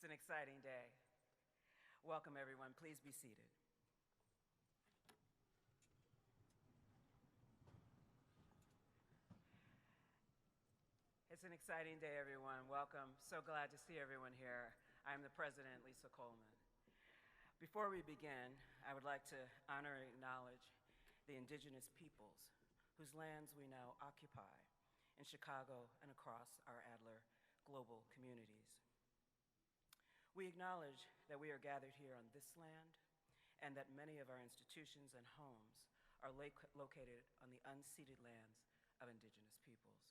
It's an exciting day. Welcome, everyone. Please be seated. It's an exciting day, everyone. Welcome. So glad to see everyone here. I'm the President Lisa Coleman. Before we begin, I would like to honor and acknowledge the indigenous peoples whose lands we now occupy in Chicago and across our Adler global communities. We acknowledge that we are gathered here on this land and that many of our institutions and homes are located on the unceded lands of indigenous peoples.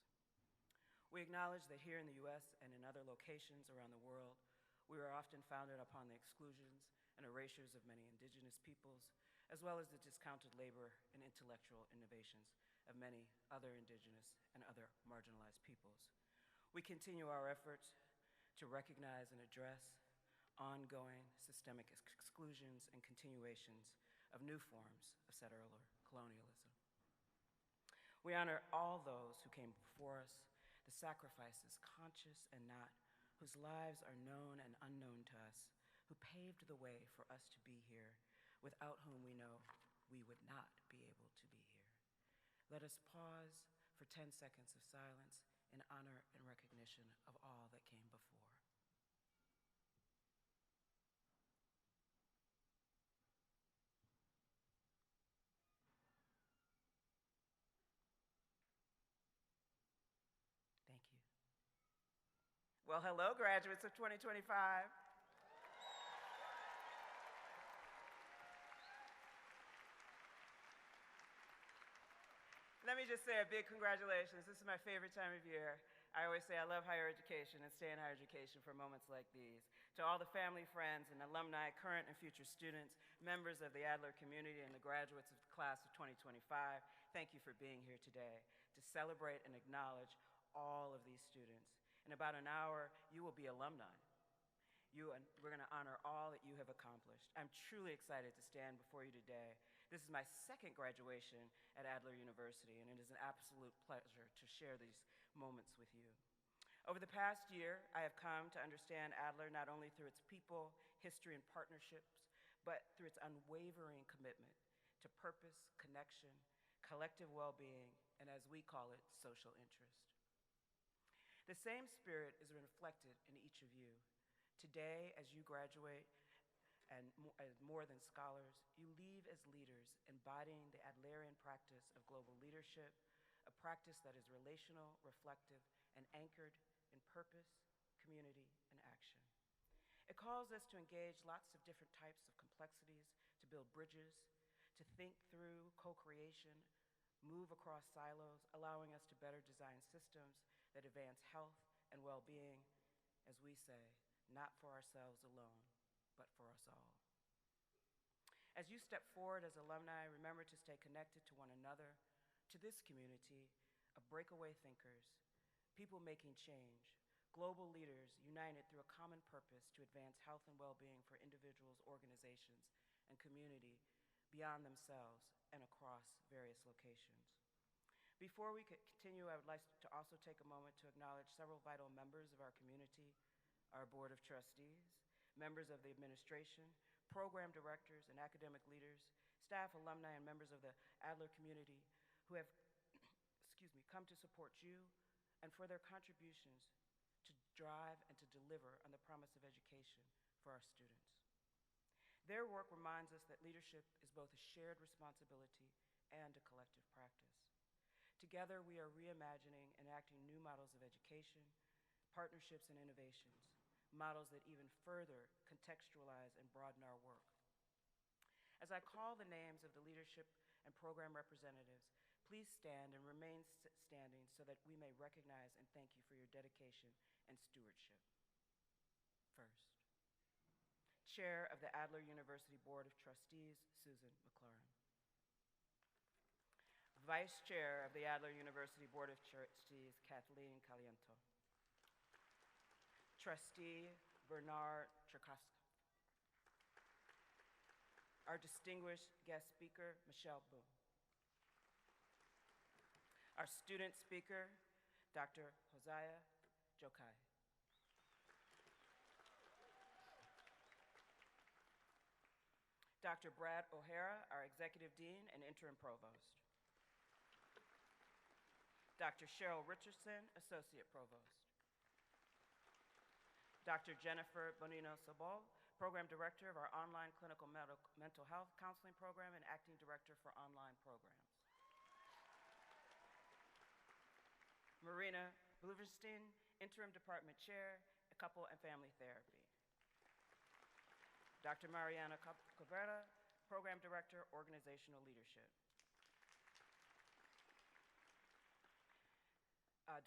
We acknowledge that here in the US and in other locations around the world, we are often founded upon the exclusions and erasures of many indigenous peoples, as well as the discounted labor and intellectual innovations of many other indigenous and other marginalized peoples. We continue our efforts to recognize and address ongoing systemic exclusions and continuations of new forms of settler colonialism. We honor all those who came before us, the sacrifices, conscious and not, whose lives are known and unknown to us, who paved the way for us to be here, without whom we know we would not be able to be here. Let us pause for 10 seconds of silence in honor and recognition of all that came before. Thank you. Well, hello, graduates of 2025. Let me just say a big congratulations. This is my favorite time of year. I always say I love higher education and stay in higher education for moments like these. To all the family, friends, and alumni, current and future students, members of the Adler community, and the graduates of the class of 2025, thank you for being here today to celebrate and acknowledge all of these students. In about an hour, you will be alumni. We're going to honor all that you have accomplished. I'm truly excited to stand before you today. This is my second graduation at Adler University, and it is an absolute pleasure to share these moments with you. Over the past year, I have come to understand Adler not only through its people, history, and partnerships, but through its unwavering commitment to purpose, connection, collective well-being, and as we call it, social interest. The same spirit is reflected in each of you. Today, as you graduate, and as more than scholars, you leave as leaders embodying the Adlerian practice of global leadership, a practice that is relational, reflective, and anchored in purpose, community, and action. It calls us to engage lots of different types of complexities, to build bridges, to think through co-creation, move across silos, allowing us to better design systems that advance health and well-being, as we say, not for ourselves alone, but for us all. As you step forward as alumni, remember to stay connected to one another, to this community of breakaway thinkers, people making change, global leaders united through a common purpose to advance health and well-being for individuals, organizations, and community beyond themselves and across various locations. Before we continue, I would like to also take a moment to acknowledge several vital members of our community, our Board of Trustees, members of the administration, program directors and academic leaders, staff, alumni, and members of the Adler community who have come to support you and for their contributions to drive and to deliver on the promise of education for our students. Their work reminds us that leadership is both a shared responsibility and a collective practice. Together, we are reimagining and enacting new models of education, partnerships, and innovations, models that even further contextualize and broaden our work. As I call the names of the leadership and program representatives, please stand and remain standing so that we may recognize and thank you for your dedication and stewardship. First, Chair of the Adler University Board of Trustees, Susan McLaurin. Vice Chair of the Adler University Board of Trustees, Kathleen Caliento. Trustee Bernard Tchaikovsky. Our distinguished guest speaker, Michelle Boone. Our student speaker, Dr. Josiah Joekai. Dr. Brad O'Hara, our Executive Dean and Interim Provost. Dr. Cheryl Richardson, Associate Provost. Dr. Jennifer Bonino-Sabol, Program Director of our Online Clinical Mental Health Counseling Program and Acting Director for Online Programs. Marina Bluverstein, Interim Department Chair, Couple and Family Therapy. Dr. Mariana Cabrera, Program Director, Organizational Leadership.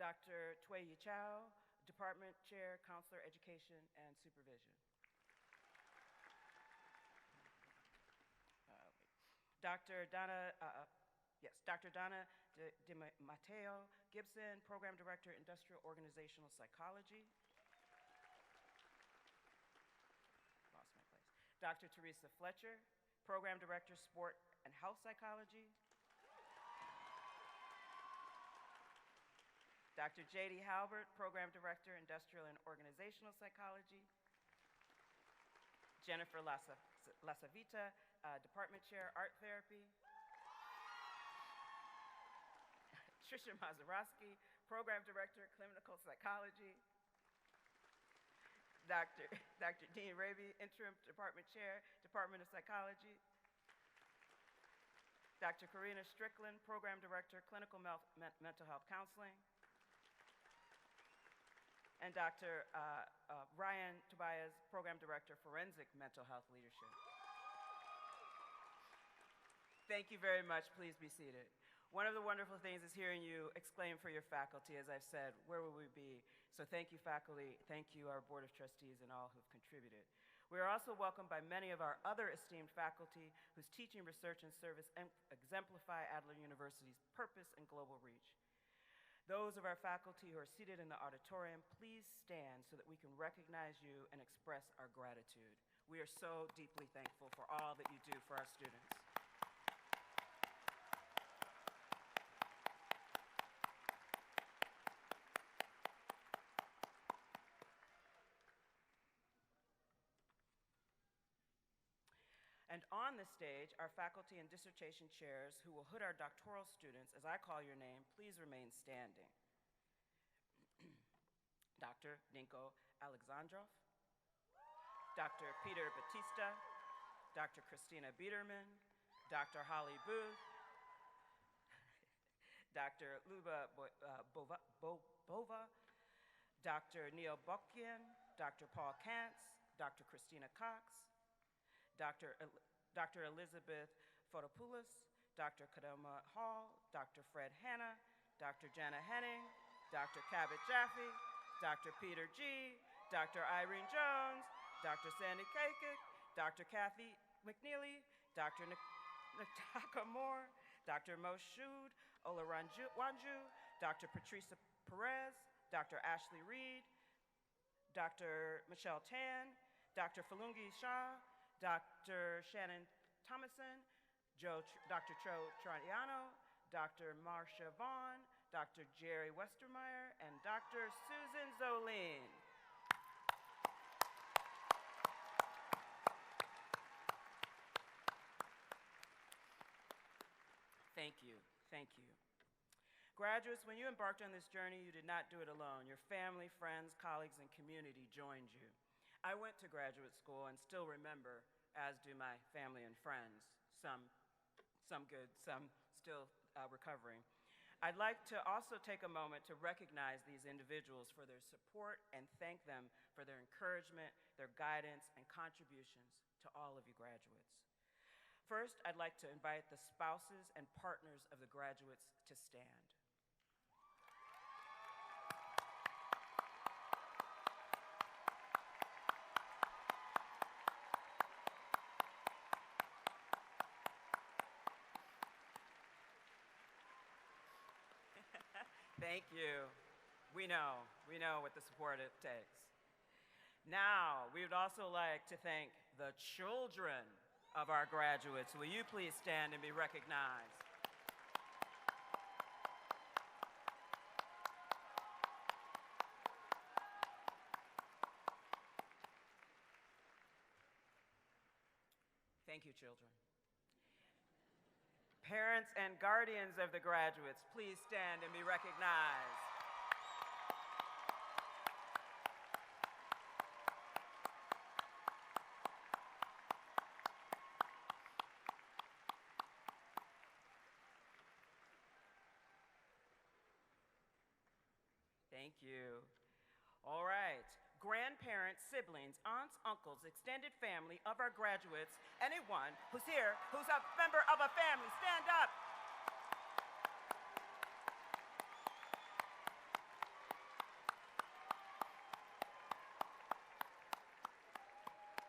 Dr. Tui Chow, Department Chair, Counselor, Education, and Supervision. Dr. Donna De Matteo Gibson, Program Director, Industrial Organizational Psychology. Lost my place. Dr. Teresa Fletcher, Program Director, Sport and Health Psychology. Dr. J.D. Halbert, Program Director, Industrial and Organizational Psychology. Jennifer Lasavita, Department Chair, Art Therapy. Tricia Mazeroski, Program Director, Clinical Psychology. Dr. Dean Raby, Interim Department Chair, Department of Psychology. Dr. Karina Strickland, Program Director, Clinical Mental Health Counseling. And Dr. Ryan Tobias, Program Director, Forensic Mental Health Leadership. Thank you very much. Please be seated. One of the wonderful things is hearing you exclaim for your faculty. As I've said, where would we be? So thank you, faculty. Thank you, our Board of Trustees, and all who've contributed. We are also welcomed by many of our other esteemed faculty whose teaching, research, and service exemplify Adler University's purpose and global reach. Those of our faculty who are seated in the auditorium, please stand so that we can recognize you and express our gratitude. We are so deeply thankful for all that you do for our students. And on the stage, our faculty and dissertation chairs who will hood our doctoral students. As I call your name, please remain standing. Dr. Ninko Alexandrov, Dr. Peter Batista, Dr. Christina Biederman, Dr. Holly Booth, Dr. Luba Bova, Dr. Neil Bokyan, Dr. Paul Kantz, Dr. Christina Cox, Dr. Elizabeth Fotopoulos, Dr. Kadoma Hall, Dr. Fred Hanna, Dr. Jana Henning, Dr. Cabot Jaffe, Dr. Peter G., Dr. Irene Jones, Dr. Sandy Kakik, Dr. Kathy McNeely, Dr. Nataka Moore, Dr. Moshood Olawanju, Dr. Patricia Perez, Dr. Ashley Reed, Dr. Michelle Tan, Dr. Falungi Shah, Dr. Shannon Thomason, Dr. Cho Traiano, Dr. Marcia Vaughn, Dr. Jerry Westermeyer, and Dr. Susan Zolin. Thank you, thank you. Graduates, when you embarked on this journey, you did not do it alone. Your family, friends, colleagues, and community joined you. I went to graduate school and still remember, as do my family and friends, some good, some still recovering. I'd like to also take a moment to recognize these individuals for their support and thank them for their encouragement, their guidance, and contributions to all of you graduates. First, I'd like to invite the spouses and partners of the graduates to stand. Thank you. We know what the support it takes. Now, we would also like to thank the children of our graduates. Will you please stand and be recognized? Thank you, children. Parents and guardians of the graduates, please stand and be recognized. Thank you. All right. Grandparents, siblings, aunts, uncles, extended family of our graduates, anyone who's here who's a member of a family, stand up.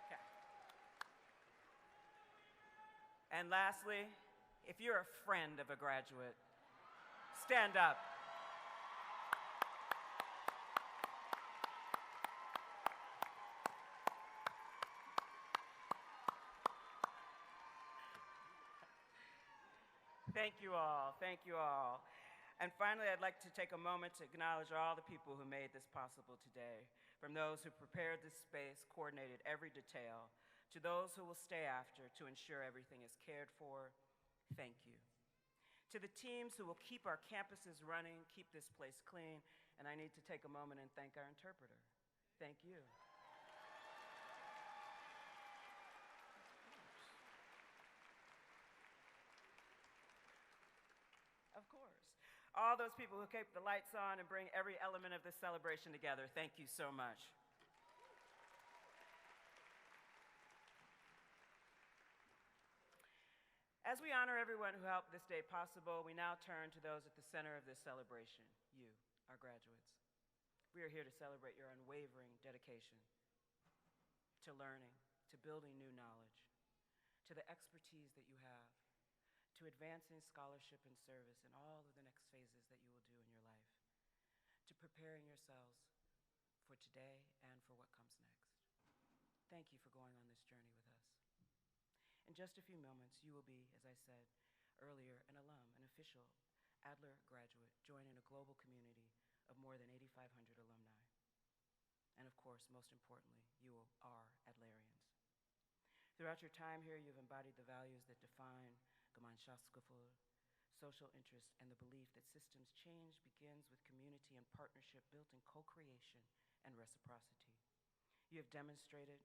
Okay. And lastly, if you're a friend of a graduate, stand up. Thank you all, thank you all. And finally, I'd like to take a moment to acknowledge all the people who made this possible today, from those who prepared this space, coordinated every detail, to those who will stay after to ensure everything is cared for. Thank you. To the teams who will keep our campuses running, keep this place clean, and I need to take a moment and thank our interpreter. Thank you. Of course. All those people who keep the lights on and bring every element of this celebration together, thank you so much. As we honor everyone who helped this day possible, we now turn to those at the center of this celebration, you, our graduates. We are here to celebrate your unwavering dedication to learning, to building new knowledge, to the expertise that you have, to advancing scholarship and service in all of the next phases that you will do in your life, to preparing yourselves for today and for what comes next. Thank you for going on this journey with us. In just a few moments, you will be, as I said earlier, an alum, an official Adler graduate, joining a global community of more than 8,500 alumni. And of course, most importantly, you are Adlerians. Throughout your time here, you've embodied the values that define Gemeinschaftsgefühl, social interest, and the belief that systems change begins with community and partnership built in co-creation and reciprocity. You have demonstrated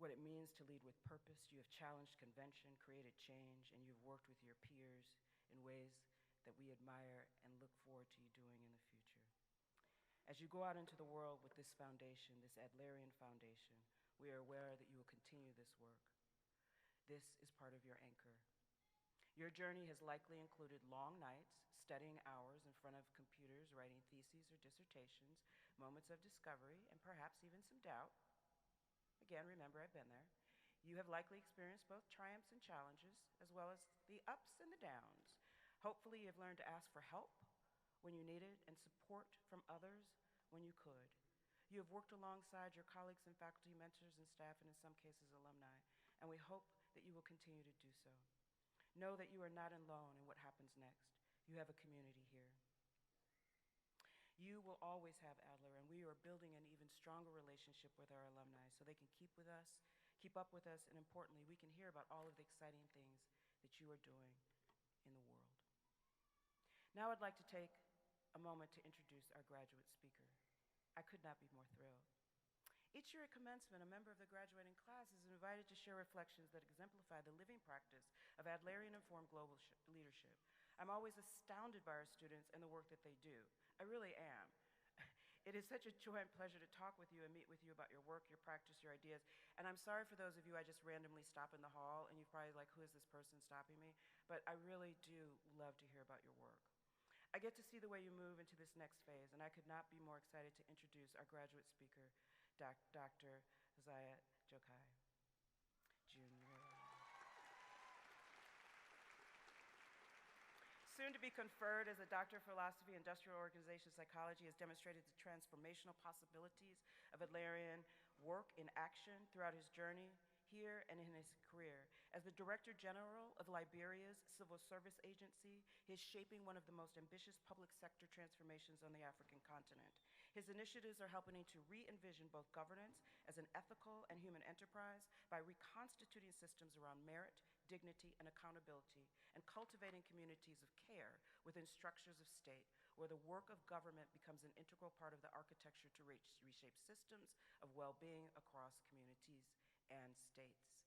what it means to lead with purpose. You have challenged convention, created change, and you've worked with your peers in ways that we admire and look forward to you doing in the future. As you go out into the world with this foundation, this Adlerian foundation, we are aware that you will continue this work. This is part of your anchor. Your journey has likely included long nights, studying hours in front of computers, writing theses or dissertations, moments of discovery, and perhaps even some doubt. Again, remember, I've been there. You have likely experienced both triumphs and challenges, as well as the ups and the downs. Hopefully, you've learned to ask for help when you need it and support from others when you could. You have worked alongside your colleagues and faculty, mentors and staff, and in some cases, alumni, and we hope that you will continue to do so. Know that you are not alone in what happens next. You have a community here. You will always have Adler, and we are building an even stronger relationship with our alumni so they can keep up with us, and importantly, we can hear about all of the exciting things that you are doing in the world. Now I'd like to take a moment to introduce our graduate speaker. I could not be more thrilled. Each year at commencement, a member of the graduating class is invited to share reflections that exemplify the living practice of Adlerian-informed global leadership. I'm always astounded by our students and the work that they do. I really am. It is such a joy and pleasure to talk with you and meet with you about your work, your practice, your ideas. And I'm sorry for those of you I just randomly stop in the hall and you're probably like, who is this person stopping me? But I really do love to hear about your work. I get to see the way you move into this next phase, and I could not be more excited to introduce our graduate speaker, Dr. Josiah Joekai Jr. Soon to be conferred as a Doctor of Philosophy, Industrial Organization Psychology, has demonstrated the transformational possibilities of Adlerian work in action throughout his journey here and in his career. As the Director General of Liberia's Civil Service Agency, he is shaping one of the most ambitious public sector transformations on the African continent. His initiatives are helping to re-envision both governance as an ethical and human enterprise by reconstituting systems around merit, dignity, and accountability, and cultivating communities of care within structures of state where the work of government becomes an integral part of the architecture to reshape systems of well-being across communities and states.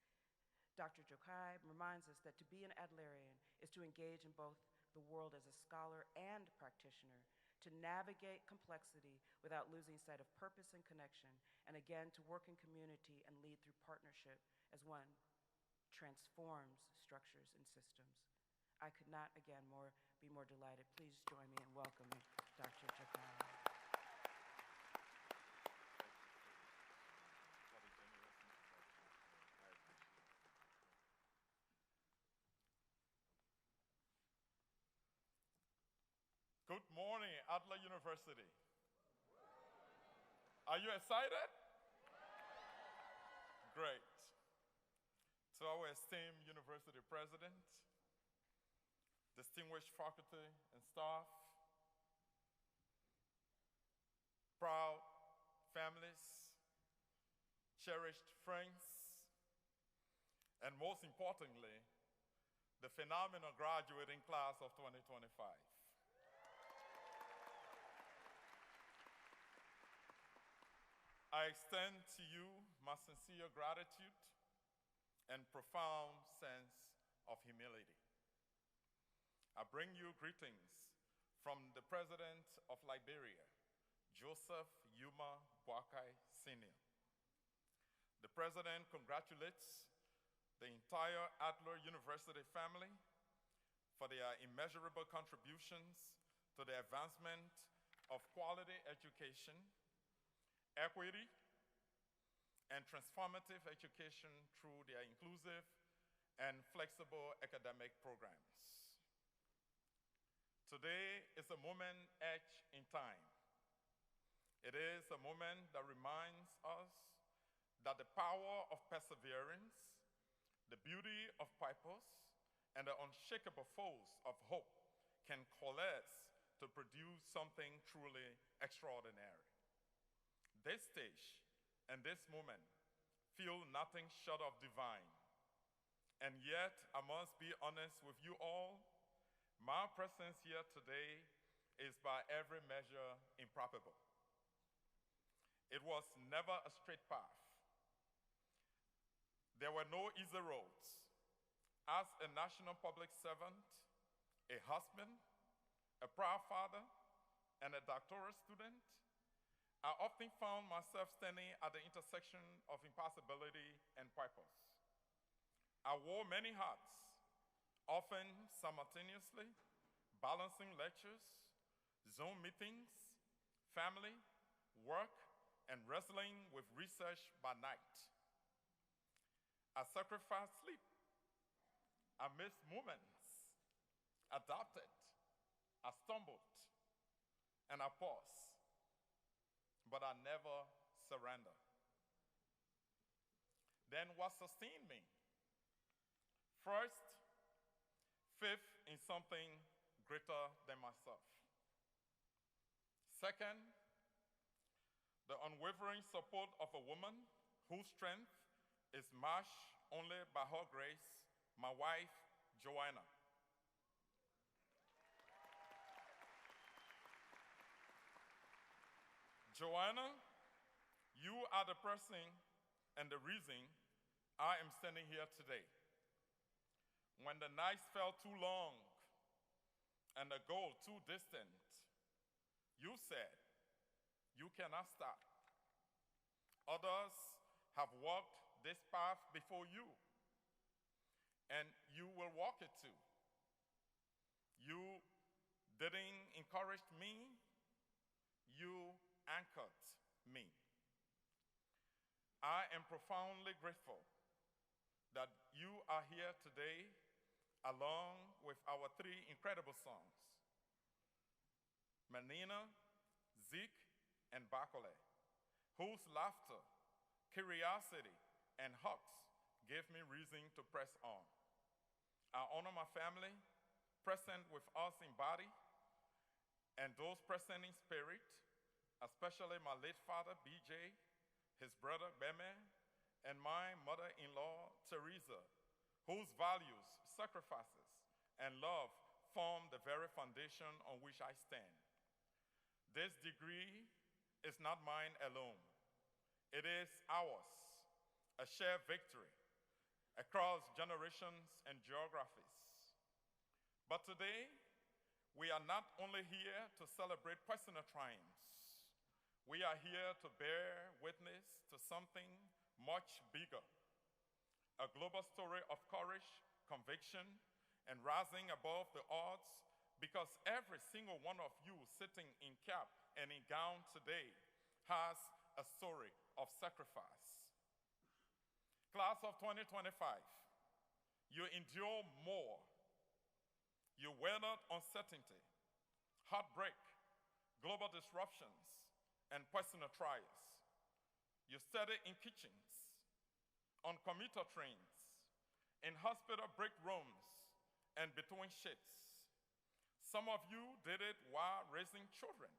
Dr. Joekai reminds us that to be an Adlerian is to engage in both the world as a scholar and practitioner, to navigate complexity without losing sight of purpose and connection, and again, to work in community and lead through partnership as one transforms structures and systems. I could not, again, be more delighted. Please join me in welcoming Dr. Joekai. Good morning, Adler University. Are you excited? Great. To our esteemed university president, distinguished faculty and staff, proud families, cherished friends, and most importantly, the phenomenal graduating class of 2025. I extend to you my sincere gratitude and profound sense of humility. I bring you greetings from the President of Liberia, Josiah Joekai Sr. The President congratulates the entire Adler University family for their immeasurable contributions to the advancement of quality education, equity, and transformative education through their inclusive and flexible academic programs. Today is a moment etched in time. It is a moment that reminds us that the power of perseverance, the beauty of purpose, and the unshakable force of hope can coalesce to produce something truly extraordinary. This stage and this moment feel nothing short of divine. And yet, I must be honest with you all, my presence here today is by every measure improbable. It was never a straight path. There were no easy roads. As a national public servant, a husband, a proud father, and a doctoral student, I often found myself standing at the intersection of impossibility and purpose. I wore many hats, often simultaneously, balancing lectures, Zoom meetings, family, work, and wrestling with research by night. I sacrificed sleep. I missed moments, adapted, I stumbled, and I paused. But I never surrendered. Then what sustained me? First, faith in something greater than myself. Second, the unwavering support of a woman whose strength is matched only by her grace, my wife, Joanna. Joanna, you are the person and the reason I am standing here today. When the nights felt too long and the goal too distant, you said, you cannot stop. Others have walked this path before you, and you will walk it too. You didn't encourage me, you anchored me. I am profoundly grateful that you are here today along with our three incredible sons, Menina, Zeke, and Bakole, whose laughter, curiosity, and hugs gave me reason to press on. I honor my family, present with us in body, and those present in spirit, especially my late father, BJ, his brother, Beme, and my mother-in-law, Teresa, whose values, sacrifices, and love form the very foundation on which I stand. This degree is not mine alone. It is ours, a shared victory across generations and geographies. But today, we are not only here to celebrate personal triumphs. We are here to bear witness to something much bigger, a global story of courage, conviction, and rising above the odds, because every single one of you sitting in cap and in gown today has a story of sacrifice. Class of 2025, you endure more. You weathered uncertainty, heartbreak, global disruptions, and personal trials. You studied in kitchens, on commuter trains, in hospital break rooms, and between shifts. Some of you did it while raising children,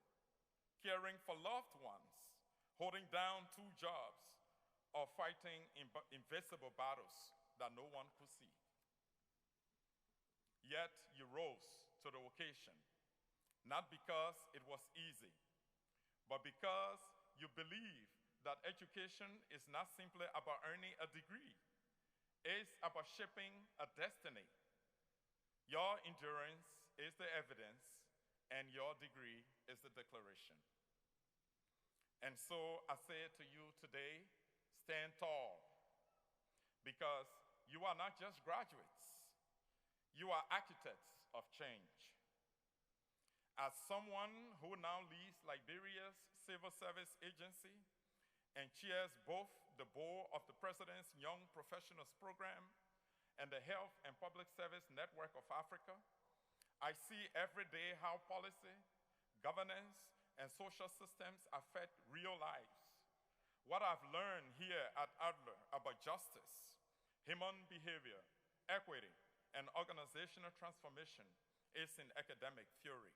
caring for loved ones, holding down 2 jobs, or fighting invisible battles that no one could see. Yet you rose to the occasion, not because it was easy, but because you believe that education is not simply about earning a degree. It's about shaping a destiny. Your endurance is the evidence, and your degree is the declaration. And so I say to you today, stand tall, because you are not just graduates. You are architects of change. As someone who now leads Liberia's Civil Service Agency and chairs both the board of the President's Young Professionals Program and the Health and Public Service Network of Africa, I see every day how policy, governance, and social systems affect real lives. What I've learned here at Adler about justice, human behavior, equity, and organizational transformation is in academic theory.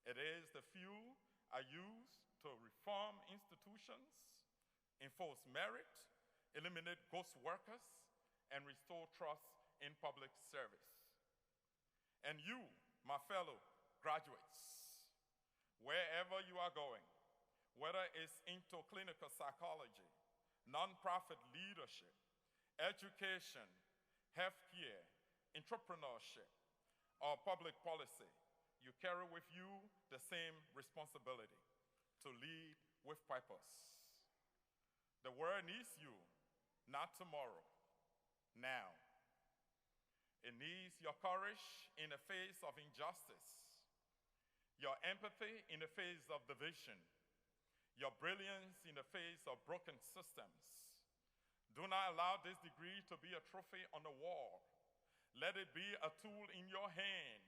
It is the fuel I use to reform institutions, enforce merit, eliminate ghost workers, and restore trust in public service. And you, my fellow graduates, wherever you are going, whether it's into clinical psychology, nonprofit leadership, education, healthcare, entrepreneurship, or public policy, you carry with you the same responsibility to lead with purpose. The world needs you, not tomorrow, now. It needs your courage in the face of injustice, your empathy in the face of division, your brilliance in the face of broken systems. Do not allow this degree to be a trophy on the wall. Let it be a tool in your hand.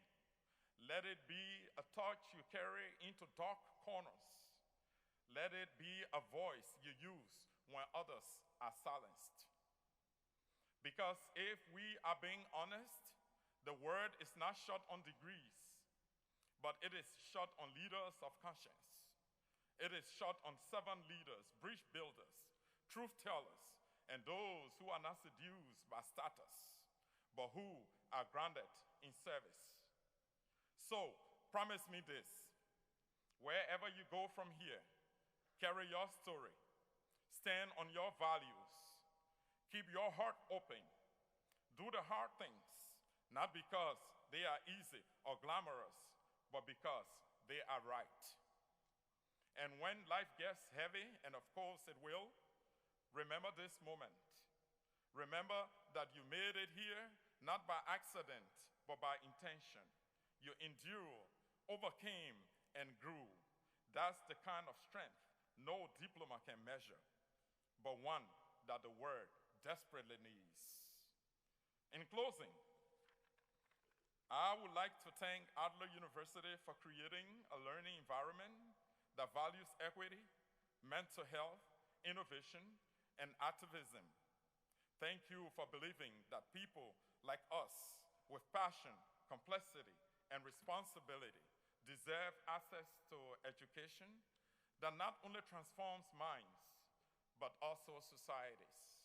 Let it be a torch you carry into dark corners. Let it be a voice you use when others are silenced. Because if we are being honest, the world is not short on degrees, but it is short on leaders of conscience. It is short on servant leaders, bridge builders, truth tellers, and those who are not seduced by status, but who are grounded in service. So, promise me this. Wherever you go from here, carry your story. Stand on your values. Keep your heart open. Do the hard things, not because they are easy or glamorous, but because they are right. And when life gets heavy, and of course it will, remember this moment. Remember that you made it here, not by accident, but by intention. You endured, overcame, and grew. That's the kind of strength no diploma can measure, but one that the world desperately needs. In closing, I would like to thank Adler University for creating a learning environment that values equity, mental health, innovation, and activism. Thank you for believing that people like us with passion, complexity, and responsibility deserve access to education that not only transforms minds, but also societies.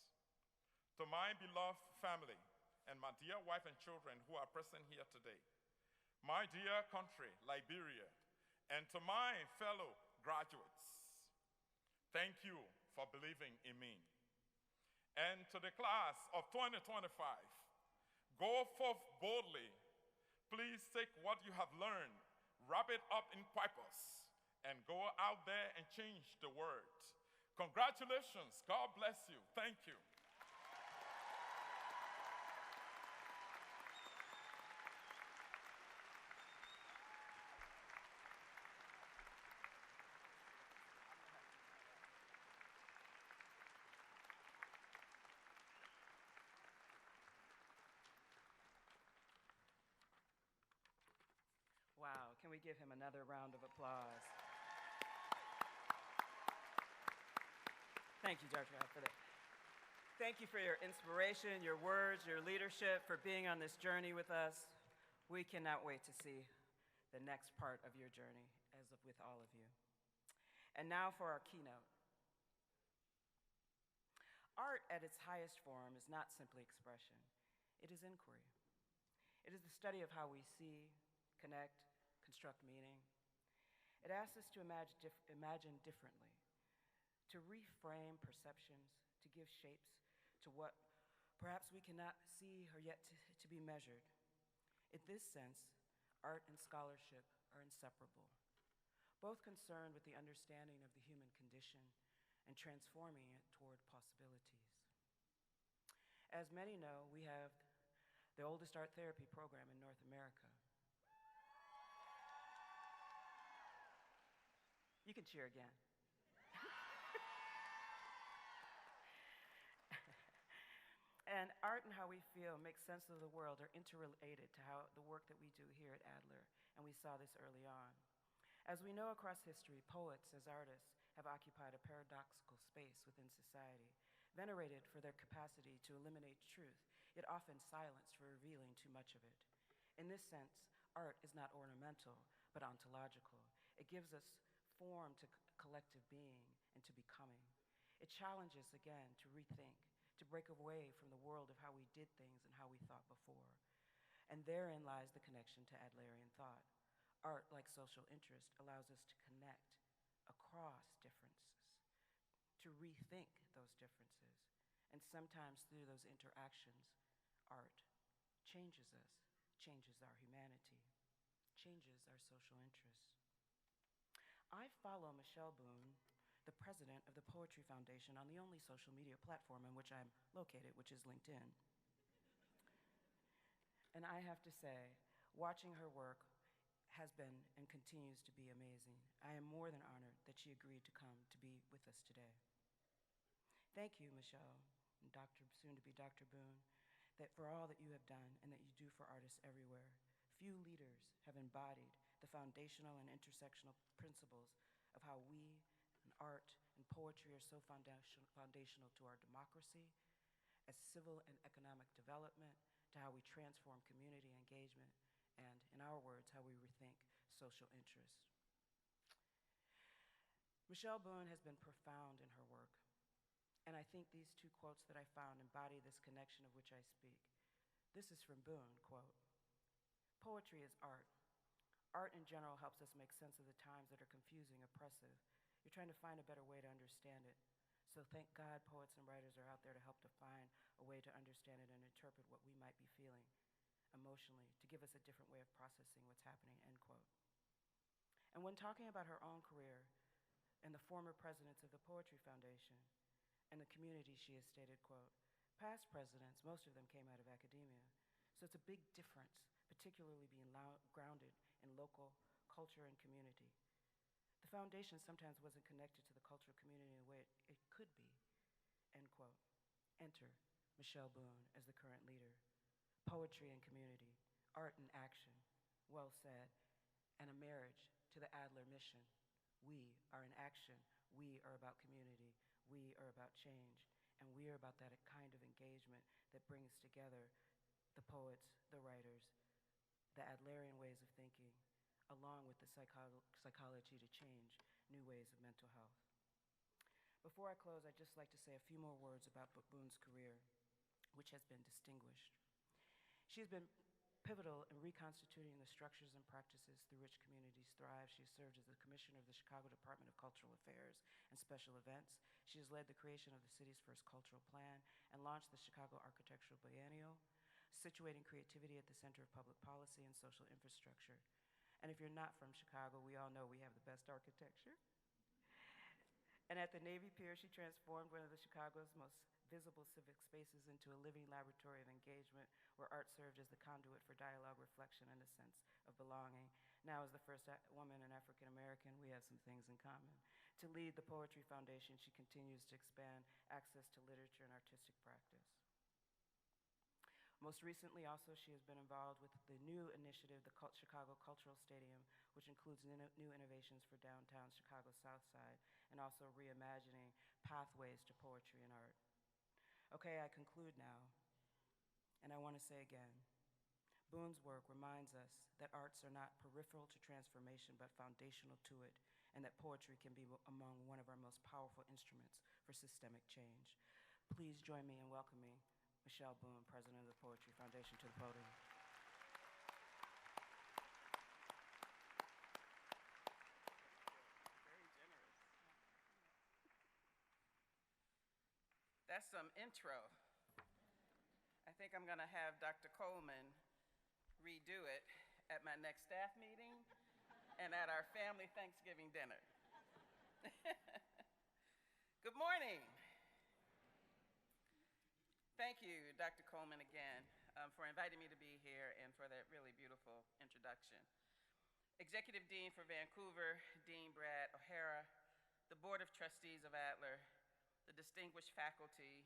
To my beloved family and my dear wife and children who are present here today, my dear country, Liberia, and to my fellow graduates, thank you for believing in me. And to the class of 2025, go forth boldly. Please take what you have learned, wrap it up in purpose, and go out there and change the world. Congratulations. God bless you. Thank you. Wow, can we give him another round of applause? Thank you, Dr. F, for that. Thank you for your inspiration, your words, your leadership, for being on this journey with us. We cannot wait to see the next part of your journey with all of you. And now for our keynote. Art at its highest form is not simply expression. It is inquiry. It is the study of how we see, connect, construct meaning. It asks us to imagine differently, to reframe perceptions, to give shapes to what perhaps we cannot see or yet to be measured. In this sense, art and scholarship are inseparable, both concerned with the understanding of the human condition and transforming it toward possibilities. As many know, we have the oldest art therapy program in North America. You can cheer again. And art and how we feel, make sense of the world, are interrelated to how the work that we do here at Adler, and we saw this early on. As we know across history, poets as artists have occupied a paradoxical space within society, venerated for their capacity to eliminate truth, yet often silenced for revealing too much of it. In this sense, art is not ornamental, but ontological. It gives us form to collective being and to becoming. It challenges, again, to rethink, to break away from the world of how we did things and how we thought before. And therein lies the connection to Adlerian thought. Art, like social interest, allows us to connect across differences, to rethink those differences. And sometimes through those interactions, art changes us, changes our humanity, changes our social interests. I follow Michelle Boone, the president of the Poetry Foundation, on the only social media platform in which I'm located, which is LinkedIn. And I have to say, watching her work has been and continues to be amazing. I am more than honored that she agreed to come to be with us today. Thank you, Michelle, and soon-to-be Dr. Boone, for all that you have done and that you do for artists everywhere. Few leaders have embodied the foundational and intersectional principles of how we and art and poetry are so foundational to our democracy, as civil and economic development, to how we transform community engagement, and, in our words, how we rethink social interest. Michelle Boone has been profound in her work, and I think these two quotes that I found embody this connection of which I speak. This is from Boone, quote, "Poetry is art. Art in general helps us make sense of the times that are confusing, oppressive. You're trying to find a better way to understand it. So thank God poets and writers are out there to help define a way to understand it and interpret what we might be feeling emotionally, to give us a different way of processing what's happening," end quote. And when talking about her own career and the former presidents of the Poetry Foundation and the community, she has stated, quote, "Past presidents, most of them came out of academia. So it's a big difference, particularly being grounded in local culture and community. The foundation sometimes wasn't connected to the cultural community in the way it could be," end quote. Enter Michelle Boone as the current leader. Poetry and community, art and action, well said, and a marriage to the Adler mission. We are in action. We are about community. We are about change. And we are about that kind of engagement that brings together the poets, the writers, the Adlerian ways of thinking, along with the psychology to change, new ways of mental health. Before I close, I'd just like to say a few more words about Boone's career, which has been distinguished. She has been pivotal in reconstituting the structures and practices through which communities thrive. She has served as the commissioner of the Chicago Department of Cultural Affairs and Special Events. She has led the creation of the city's first cultural plan and launched the Chicago Architectural Biennial, situating creativity at the center of public policy and social infrastructure. And if you're not from Chicago, we all know we have the best architecture. And at the Navy Pier, she transformed one of the Chicago's most visible civic spaces into a living laboratory of engagement where art served as the conduit for dialogue, reflection, and a sense of belonging. Now, as the first woman and African American, we have some things in common. To lead the Poetry Foundation, she continues to expand access to literature and artistic practice. Most recently, also, she has been involved with the new initiative, the Chicago Cultural Stadium, which includes new innovations for downtown Chicago's South Side, and also reimagining pathways to poetry and art. Okay, I conclude now, and I want to say again, Boone's work reminds us that arts are not peripheral to transformation, but foundational to it, and that poetry can be among one of our most powerful instruments for systemic change. Please join me in welcoming Michelle Boone, President of the Poetry Foundation, to the podium. Very generous. That's some intro. I think I'm going to have Dr. Coleman redo it at my next staff meeting and at our family Thanksgiving dinner. Good morning. Thank you, Dr. Coleman, again, for inviting me to be here and for that really beautiful introduction. Executive Dean for Vancouver, Dean Brad O'Hara, the Board of Trustees of Adler, the distinguished faculty,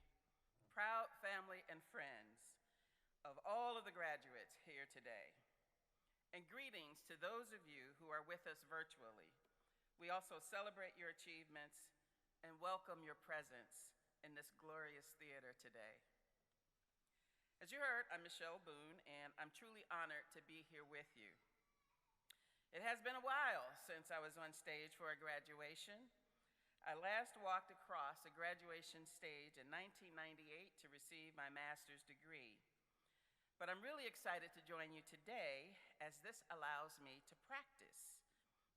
proud family and friends of all of the graduates here today, and greetings to those of you who are with us virtually. We also celebrate your achievements and welcome your presence in this glorious theater today. As you heard, I'm Michelle Boone, and I'm truly honored to be here with you. It has been a while since I was on stage for a graduation. I last walked across a graduation stage in 1998 to receive my master's degree. But I'm really excited to join you today as this allows me to practice.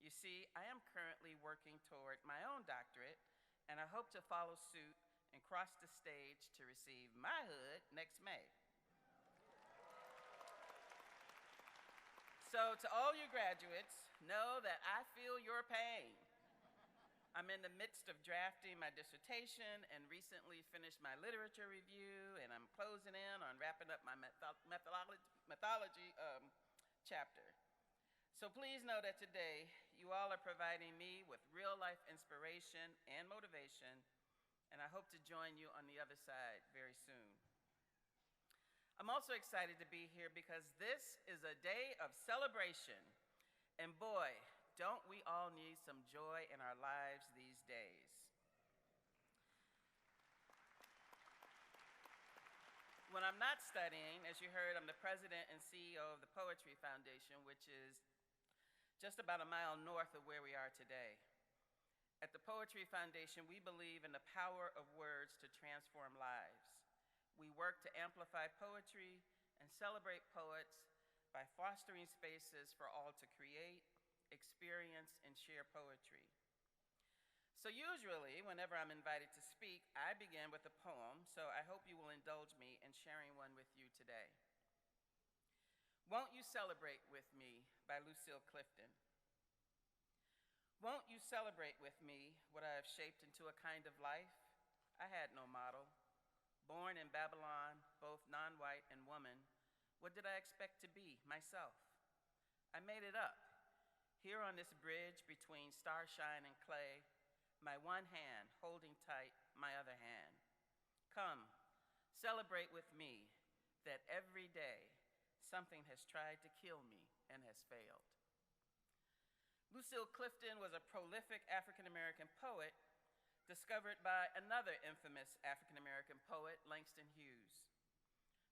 You see, I am currently working toward my own doctorate, and I hope to follow suit and cross the stage to receive my hood next May. So to all you graduates, know that I feel your pain. I'm in the midst of drafting my dissertation and recently finished my literature review, and I'm closing in on wrapping up my mythology chapter. So please know that today you all are providing me with real-life inspiration and motivation, and I hope to join you on the other side very soon. I'm also excited to be here because this is a day of celebration, and boy, don't we all need some joy in our lives these days. When I'm not studying, as you heard, I'm the president and CEO of the Poetry Foundation, which is just about a mile north of where we are today. At the Poetry Foundation, we believe in the power of words to transform lives. We work to amplify poetry and celebrate poets by fostering spaces for all to create, experience, and share poetry. So usually, whenever I'm invited to speak, I begin with a poem, so I hope you will indulge me in sharing one with you today. Won't You Celebrate With Me by Lucille Clifton. Won't you celebrate with me what I have shaped into a kind of life? I had no model. Born in Babylon, both non-white and woman, what did I expect to be, myself? I made it up. Here on this bridge between starshine and clay, my one hand holding tight my other hand. Come, celebrate with me that every day something has tried to kill me and has failed. Lucille Clifton was a prolific African-American poet discovered by another infamous African-American poet, Langston Hughes.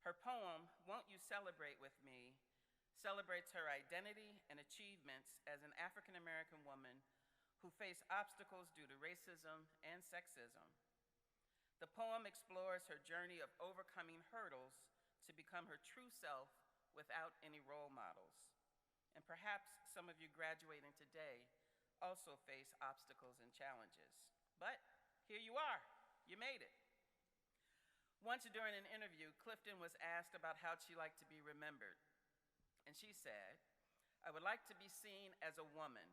Her poem, Won't You Celebrate With Me, celebrates her identity and achievements as an African-American woman who face obstacles due to racism and sexism. The poem explores her journey of overcoming hurdles to become her true self without any role models. And perhaps some of you graduating today also face obstacles and challenges. But here you are, you made it. Once during an interview, Clifton was asked about how she liked to be remembered. And she said, "I would like to be seen as a woman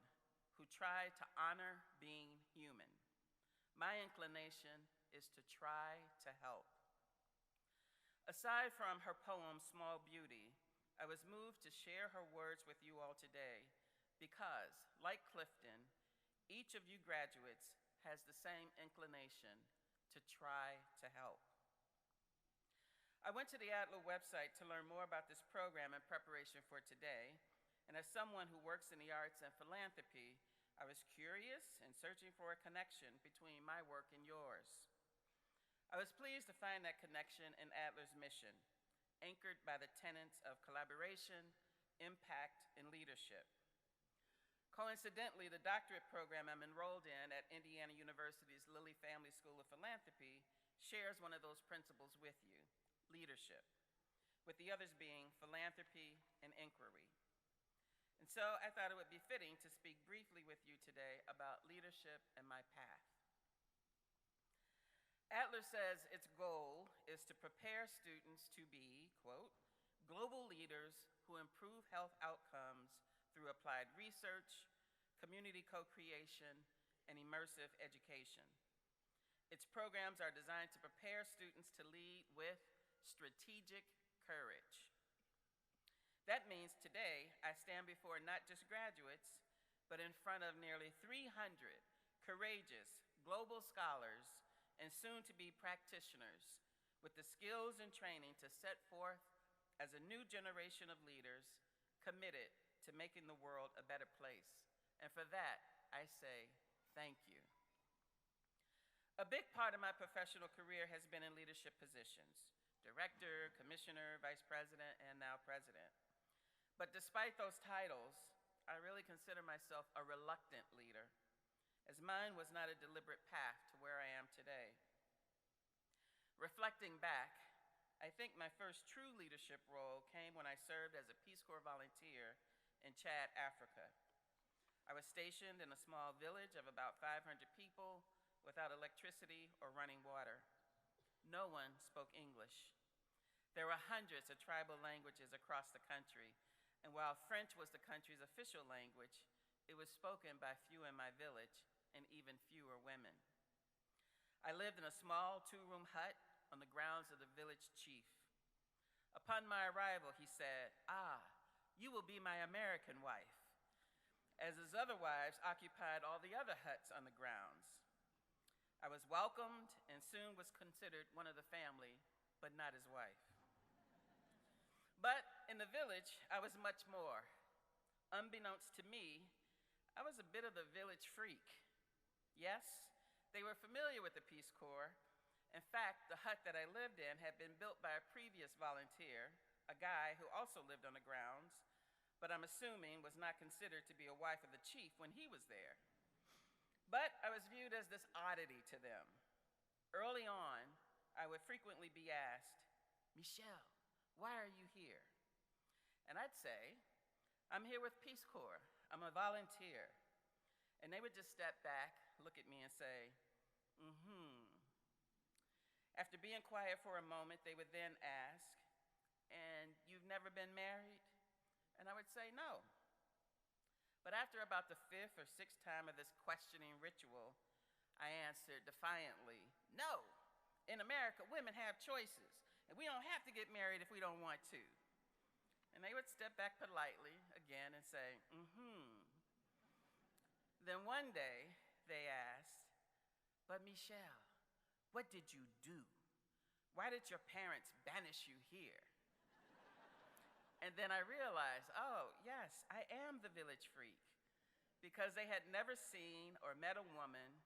who tried to honor being human. My inclination is to try to help." Aside from her poem, Small Beauty, I was moved to share her words with you all today because, like Clifton, each of you graduates has the same inclination to try to help. I went to the Adler website to learn more about this program in preparation for today, and as someone who works in the arts and philanthropy, I was curious and searching for a connection between my work and yours. I was pleased to find that connection in Adler's mission, anchored by the tenets of collaboration, impact, and leadership. Coincidentally, the doctorate program I'm enrolled in at Indiana University's Lilly Family School of Philanthropy shares one of those principles with you, leadership, with the others being philanthropy and inquiry. And so I thought it would be fitting to speak briefly with you today about leadership and my path. Adler says its goal is to prepare students to be, quote, global leaders who improve health outcomes through applied research, community co-creation, and immersive education. Its programs are designed to prepare students to lead with strategic courage. That means today I stand before not just graduates, but in front of nearly 300 courageous global scholars and soon-to-be practitioners with the skills and training to set forth as a new generation of leaders committed to making the world a better place. And for that, I say thank you. A big part of my professional career has been in leadership positions: director, commissioner, vice president, and now president. But despite those titles, I really consider myself a reluctant leader, as mine was not a deliberate path to where I am today. Reflecting back, I think my first true leadership role came when I served as a Peace Corps volunteer in Chad, Africa. I was stationed in a small village of about 500 people without electricity or running water. No one spoke English. There were hundreds of tribal languages across the country, and while French was the country's official language, it was spoken by few in my village and even fewer women. I lived in a small two-room hut on the grounds of the village chief. Upon my arrival, he said, "Ah, you will be my American wife," as his other wives occupied all the other huts on the grounds. I was welcomed and soon was considered one of the family, but not his wife. But in the village, I was much more. Unbeknownst to me, I was a bit of the village freak. Yes, they were familiar with the Peace Corps. In fact, the hut that I lived in had been built by a previous volunteer, a guy who also lived on the grounds, but I'm assuming was not considered to be a wife of the chief when he was there. But I was viewed as this oddity to them. Early on, I would frequently be asked, "Michelle, why are you here?" And I'd say, "I'm here with Peace Corps. I'm a volunteer." And they would just step back, look at me and say, After being quiet for a moment, they would then ask, "And you've never been married?" And I would say, "No." But after about the fifth or sixth time of this questioning ritual, I answered defiantly, "No. In America, women have choices, and we don't have to get married if we don't want to." And they would step back politely again and say, Then one day, they asked, "But Michelle, what did you do? Why did your parents banish you here?" And then I realized, oh, yes, I am the village freak, because they had never seen or met a woman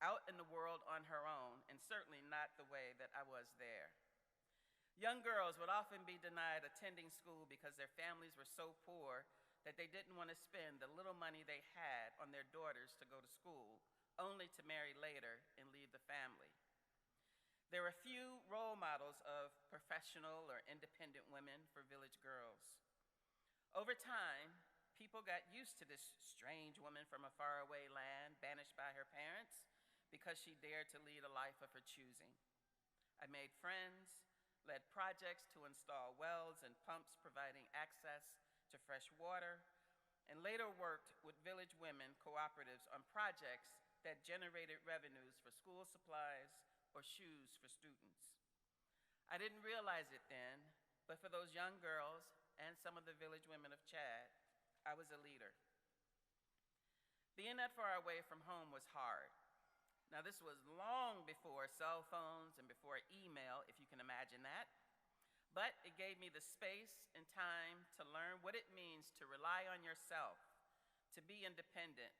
out in the world on her own, and certainly not the way that I was there. Young girls would often be denied attending school because their families were so poor that they didn't want to spend the little money they had on their daughters to go to school, only to marry later and leave the family. There were few role models of professional or independent women for village girls. Over time, people got used to this strange woman from a faraway land, banished by her parents because she dared to lead a life of her choosing. I made friends, led projects to install wells and pumps providing access to fresh water, and later worked with village women cooperatives on projects that generated revenues for school supplies or shoes for students. I didn't realize it then, but for those young girls and some of the village women of Chad, I was a leader. Being that far away from home was hard. Now, this was long before cell phones and before email, if you can imagine that. But it gave me the space and time to learn what it means to rely on yourself, to be independent,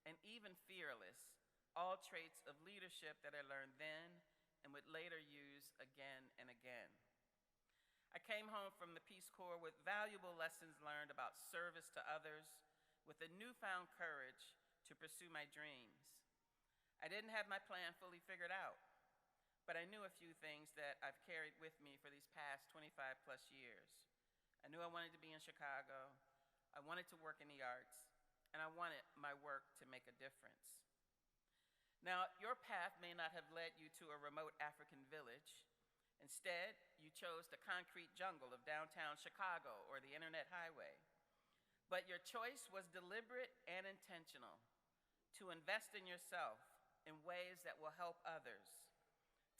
and even fearless, all traits of leadership that I learned then and would later use again and again. I came home from the Peace Corps with valuable lessons learned about service to others, with a newfound courage to pursue my dreams. I didn't have my plan fully figured out, but I knew a few things that I've carried with me for these past 25 plus years. I knew I wanted to be in Chicago, I wanted to work in the arts, and I wanted my work to make a difference. Now, your path may not have led you to a remote African village. Instead, you chose the concrete jungle of downtown Chicago or the Internet Highway. But your choice was deliberate and intentional, to invest in yourself in ways that will help others,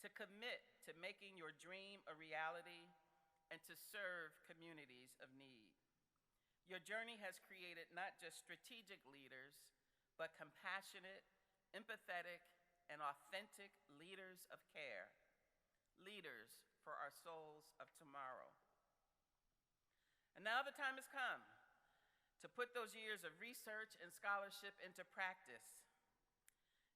to commit to making your dream a reality, and to serve communities of need. Your journey has created not just strategic leaders, but compassionate, empathetic, and authentic leaders of care, leaders for our souls of tomorrow. And now the time has come to put those years of research and scholarship into practice.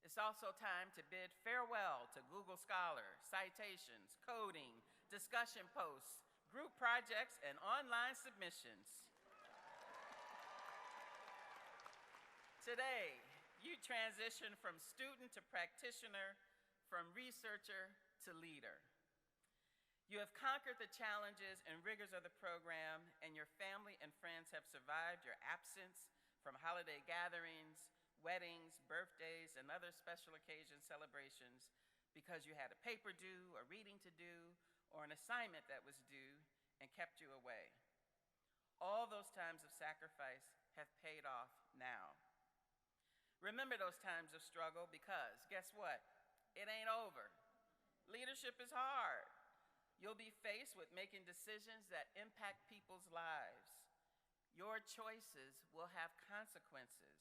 It's also time to bid farewell to Google Scholar, citations, coding, discussion posts, group projects, and online submissions. Today, you transition from student to practitioner, from researcher to leader. You have conquered the challenges and rigors of the program, and your family and friends have survived your absence from holiday gatherings, weddings, birthdays, and other special occasion celebrations because you had a paper due, a reading to do, or an assignment that was due and kept you away. All those times of sacrifice have paid off now. Remember those times of struggle because, guess what? It ain't over. Leadership is hard. You'll be faced with making decisions that impact people's lives. Your choices will have consequences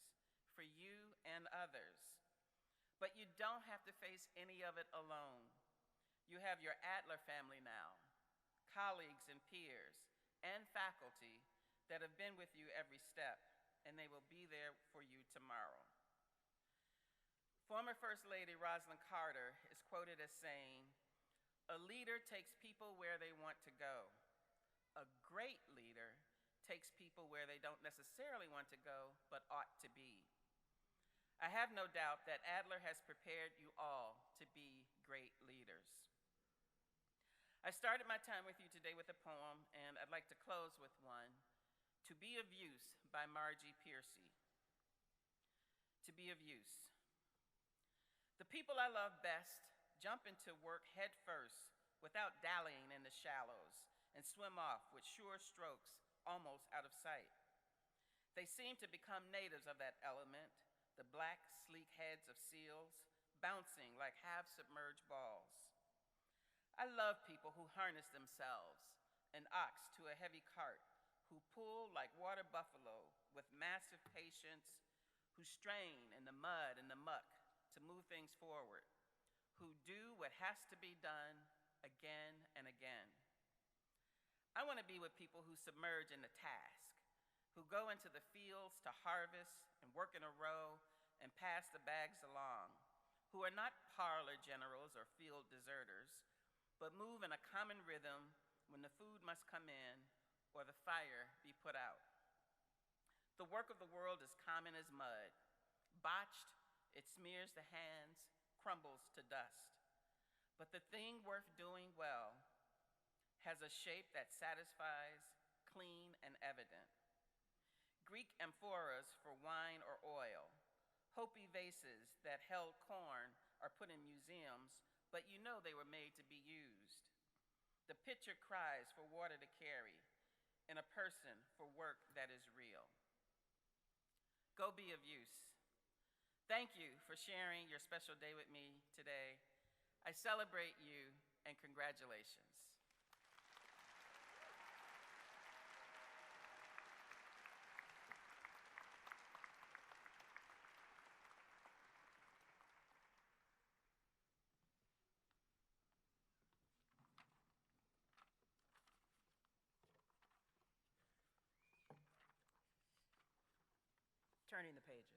for you and others. But you don't have to face any of it alone. You have your Adler family now, colleagues and peers, and faculty that have been with you every step, and they will be there for you tomorrow. Former First Lady Rosalynn Carter is quoted as saying, "A leader takes people where they want to go. A great leader takes people where they don't necessarily want to go, but ought to be." I have no doubt that Adler has prepared you all to be great leaders. I started my time with you today with a poem, and I'd like to close with one, "To Be of Use" by Margie Piercy. To be of use. The people I love best jump into work head first without dallying in the shallows and swim off with sure strokes almost out of sight. They seem to become natives of that element, the black, sleek heads of seals, bouncing like half-submerged balls. I love people who harness themselves, an ox to a heavy cart, who pull like water buffalo with massive patience, who strain in the mud and the muck to move things forward, who do what has to be done again and again. I want to be with people who submerge in the task, who go into the fields to harvest and work in a row and pass the bags along, who are not parlor generals or field deserters, but move in a common rhythm when the food must come in or the fire be put out. The work of the world is common as mud. Botched, it smears the hands, crumbles to dust. But the thing worth doing well has a shape that satisfies, clean and evident. Greek amphoras for wine or oil, Hopi vases that held corn are put in museums, but you know they were made to be used. The pitcher cries for water to carry, and a person for work that is real. Go be of use. Thank you for sharing your special day with me today. I celebrate you and congratulations. Turning the pages.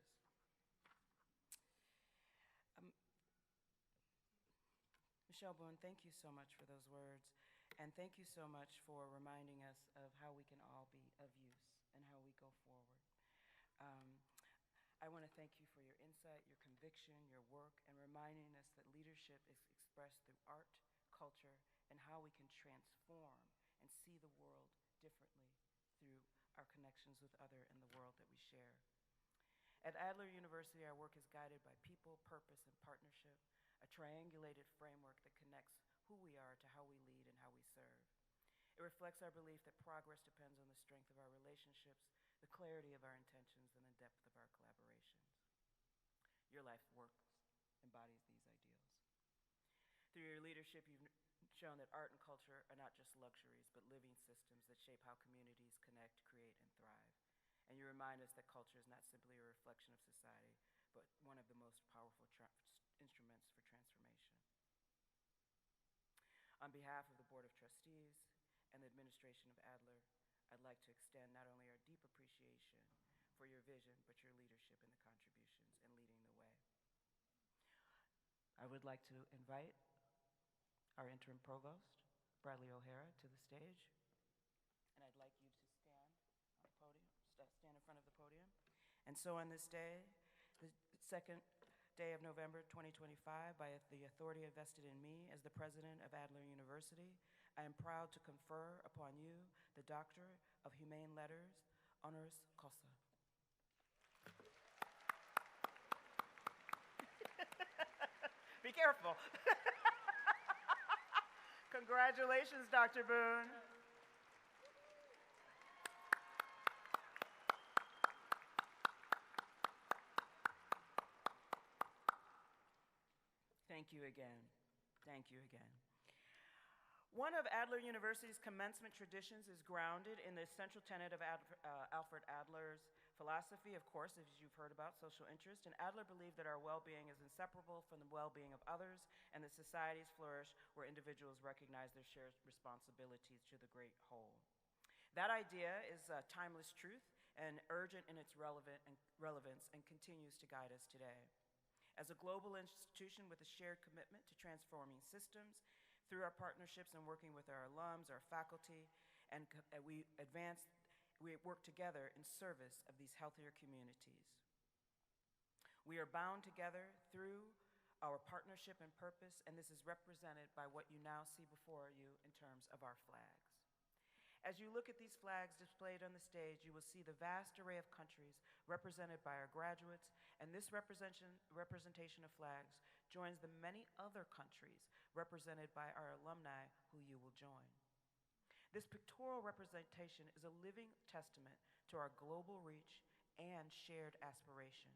Michelle Boone, thank you so much for those words, and thank you so much for reminding us of how we can all be of use and how we go forward. I want to thank you for your insight, your conviction, your work, and reminding us that leadership is expressed through art, culture, and how we can transform and see the world differently through our connections with other in the world that we share. At Adler University, our work is guided by people, purpose, and partnership, a triangulated framework that connects who we are to how we lead and how we serve. It reflects our belief that progress depends on the strength of our relationships, the clarity of our intentions, and the depth of our collaborations. Your life's work embodies these ideals. Through your leadership, you've shown that art and culture are not just luxuries, but living systems that shape how communities connect, create, and thrive. And you remind us that culture is not simply a reflection of society, but one of the most powerful instruments for transformation. On behalf of the Board of Trustees and the administration of Adler, I'd like to extend not only our deep appreciation for your vision, but your leadership in the contributions and leading the way. I would like to invite our interim provost, Bradley O'Hara, to the stage. And I'd like you to stand on the podium, stand in front of the podium. And so on this day, the second day of November 2025, by the authority invested in me as the president of Adler University, I am proud to confer upon you the Doctor of Humane Letters, honoris causa. Be careful. Congratulations, Dr. Boone. Thank you again. Thank you again. One of Adler University's commencement traditions is grounded in the central tenet of Alfred Adler's philosophy, of course, as you've heard about, social interest. And Adler believed that our well-being is inseparable from the well-being of others, and that societies flourish where individuals recognize their shared responsibilities to the great whole. That idea is a timeless truth and urgent in its relevance and continues to guide us today. As a global institution with a shared commitment to transforming systems, through our partnerships and working with our alums, our faculty, and we work together in service of these healthier communities. We are bound together through our partnership and purpose, and this is represented by what you now see before you in terms of our flags. As you look at these flags displayed on the stage, you will see the vast array of countries represented by our graduates, and this representation of flags joins the many other countries represented by our alumni who you will join. This pictorial representation is a living testament to our global reach and shared aspiration.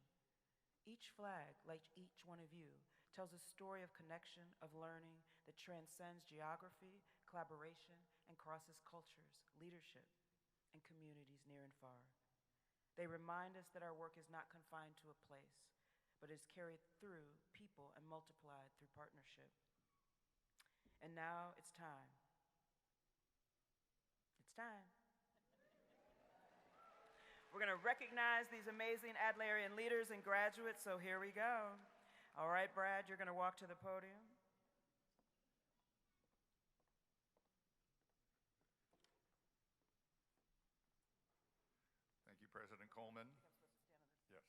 Each flag, like each one of you, tells a story of connection, of learning that transcends geography, collaboration, and crosses cultures, leadership, and communities near and far. They remind us that our work is not confined to a place, but is carried through people and multiplied through partnership. And now it's time. It's time. We're going to recognize these amazing Adlerian leaders and graduates, so here we go. All right, Brad, you're going to walk to the podium. Thank you, President Coleman. Yes,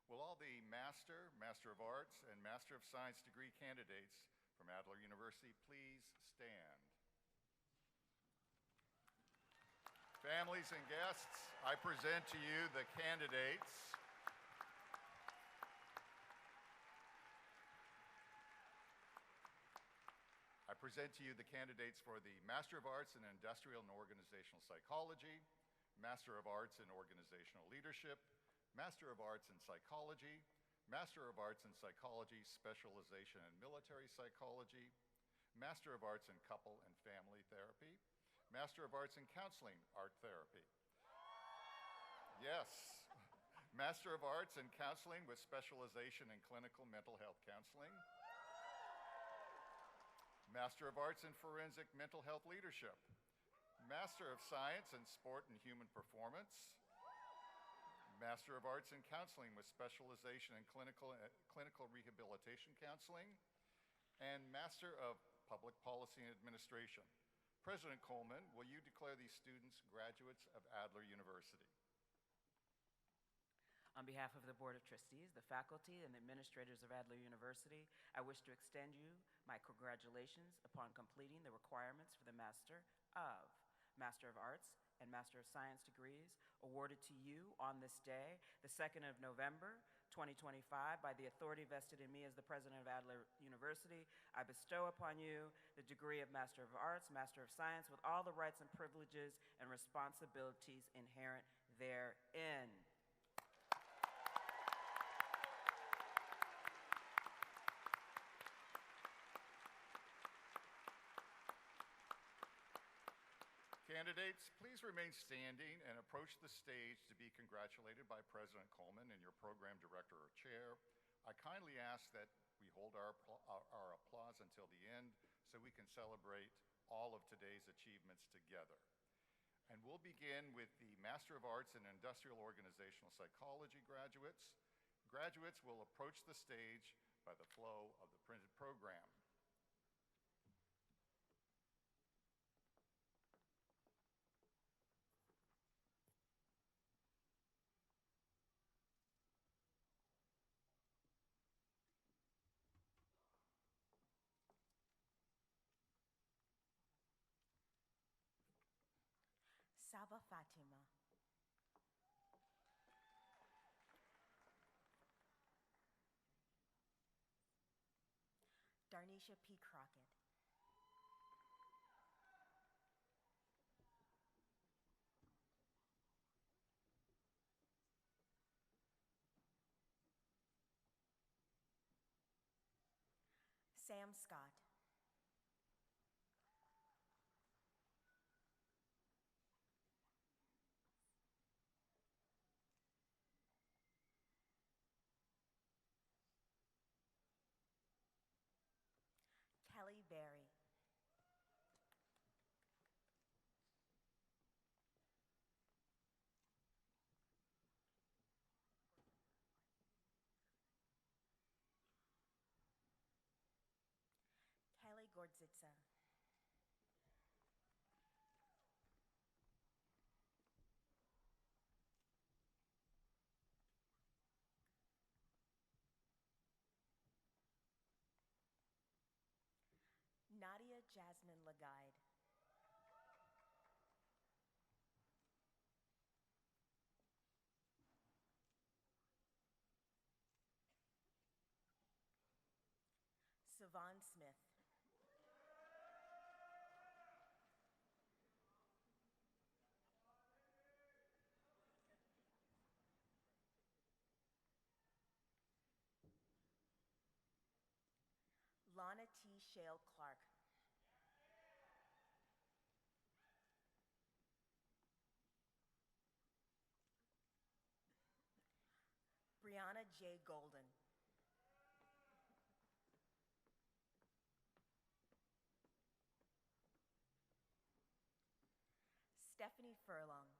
will all the Master, Master of Arts, and Master of Science degree candidates from Adler University please stand? Families and guests, I present to you the candidates. I present to you the candidates for the Master of Arts in Industrial and Organizational Psychology, Master of Arts in Organizational Leadership, Master of Arts in Psychology, Master of Arts in Psychology, Specialization in Military Psychology, Master of Arts in Couple and Family Therapy, Master of Arts in Counseling Art Therapy. Yes. Master of Arts in Counseling with Specialization in Clinical Mental Health Counseling. Master of Arts in Forensic Mental Health Leadership. Master of Science in Sport and Human Performance. Master of Arts in Counseling with Specialization in Clinical Rehabilitation Counseling. And Master of Public Policy and Administration. President Coleman, will you declare these students graduates of Adler University? On behalf of the Board of Trustees, the faculty, and the administrators of Adler University, I wish to extend you my congratulations upon completing the requirements for the Master of Arts and Master of Science degrees awarded to you on this day, the 2nd of November, 2025, by the authority vested in me as the President of Adler University. I bestow upon you the degree of Master of Arts, Master of Science, with all the rights and privileges and responsibilities inherent therein. Candidates, please remain standing and approach the stage to be congratulated by President Coleman and your program director or chair. I kindly ask that we hold our applause until the end so we can celebrate all of today's achievements together. And we'll begin with the Master of Arts in Industrial Organizational Psychology graduates. Graduates will approach the stage by the flow of the printed program. Saba Fatima. Darnisha P. Crockett. Sam Scott. Kelly Berry. Kelly Gordzitsa. Nadia Jasmine Laguide. Savon Smith. Lana T. Shale Clark. Brianna J. Golden. Stephanie Furlong.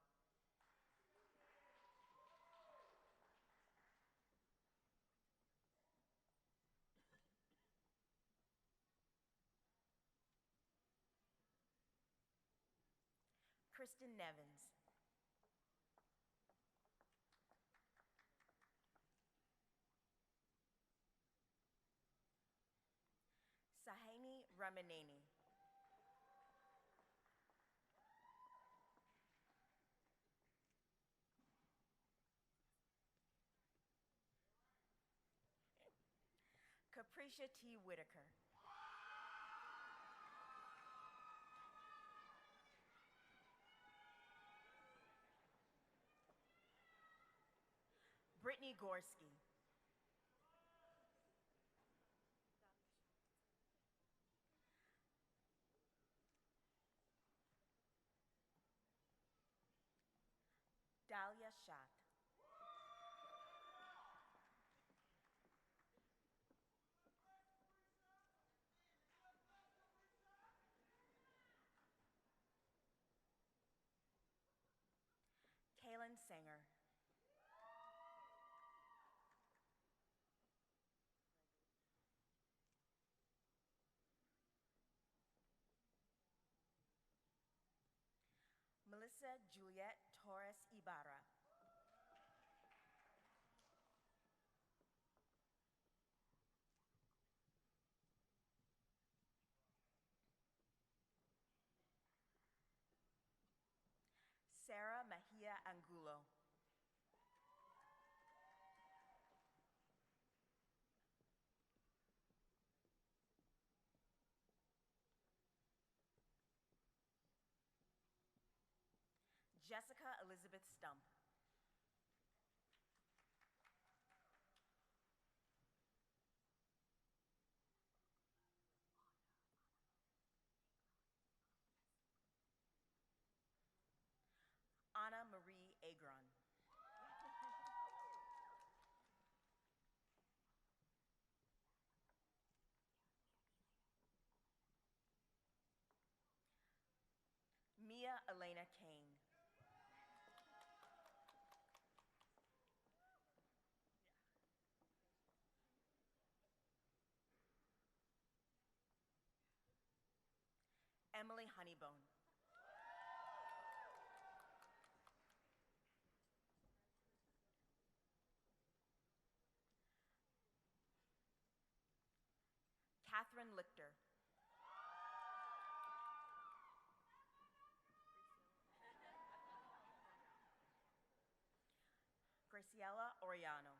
Kristen Nevins. Ramaneni. Capricia T. Whitaker. Brittany Gorski. Dahlia Shat. Kaylin Sanger. Melissa Juliet Torres Ibarra. Sarah Mahia Angulo. Jessica Elizabeth Stump. Anna Marie Agron. Mia Elena Kane. Emily Honeybone. Catherine Lichter. Graciela Oriano.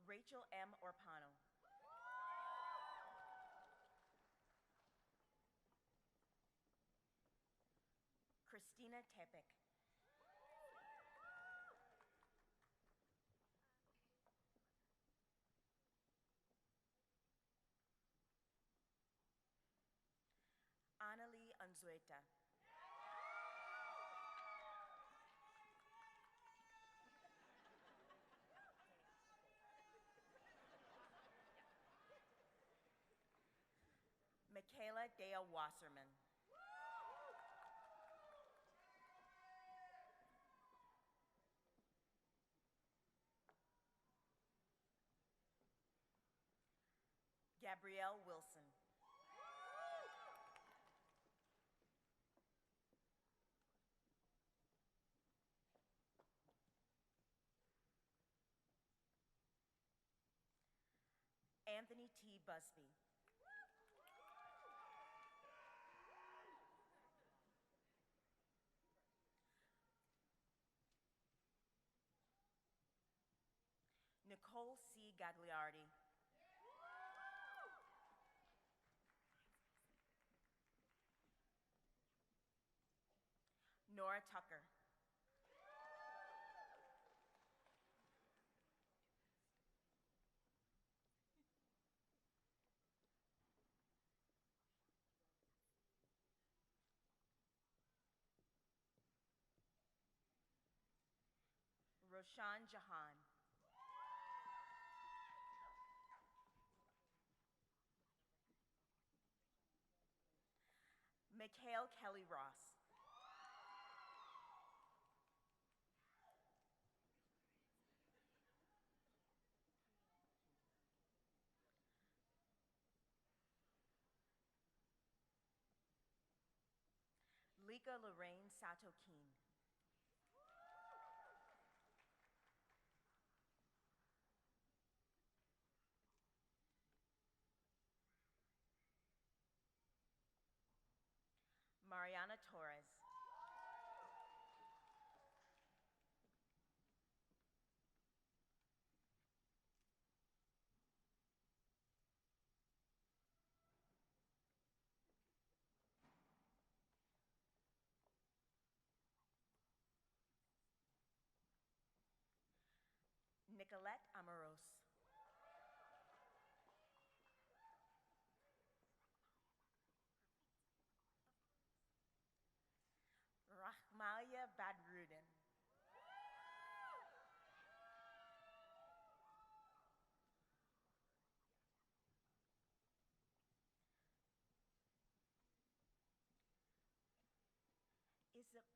Rachel M. Orpano. Christina Tepek. Annalie Anzueta. Michaela Dea Wasserman. Gabrielle Wilson. Anthony T. Busby. Nicole C. Gagliardi. Nora Tucker. Roshan Jahan. Mikhail Kelly Ross. Shalika Lorraine Sato Keen. Mariana Torres. Nicolette Amoros. Rahmaya Badrudin.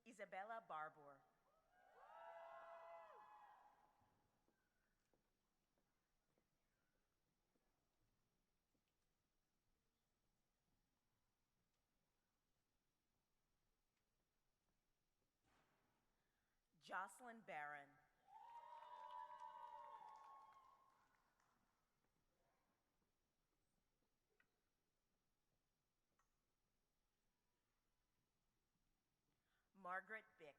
Isabella Barbour. Jocelyn Barron. Margaret Bick.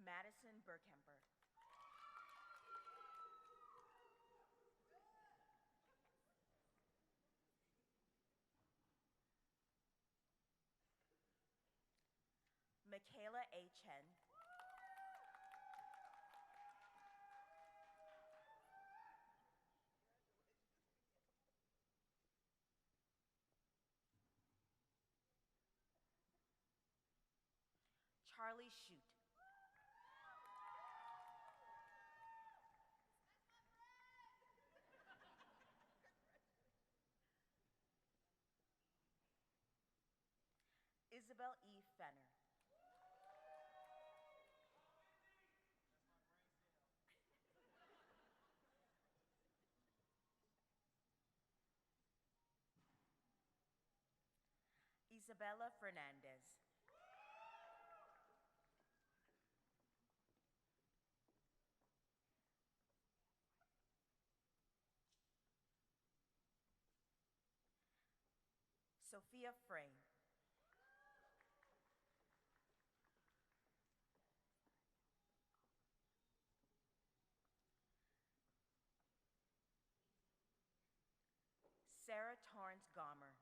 Madison Burkemper. Michaela A. Chen. Charlie Shute. Isabel E. Fenner. Isabella Fernandez. Sophia Frey. Sarah Torrance Gomer.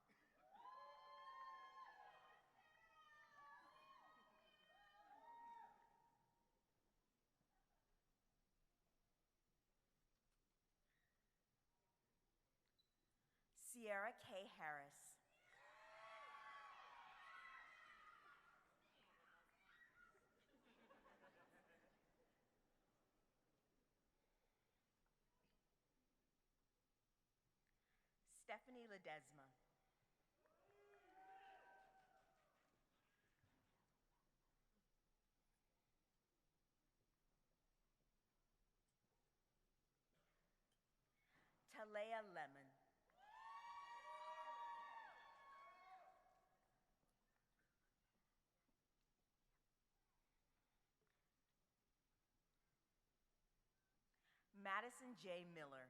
Sierra K. Harris. Stephanie Ledesma. Talea Lemon. Madison J. Miller.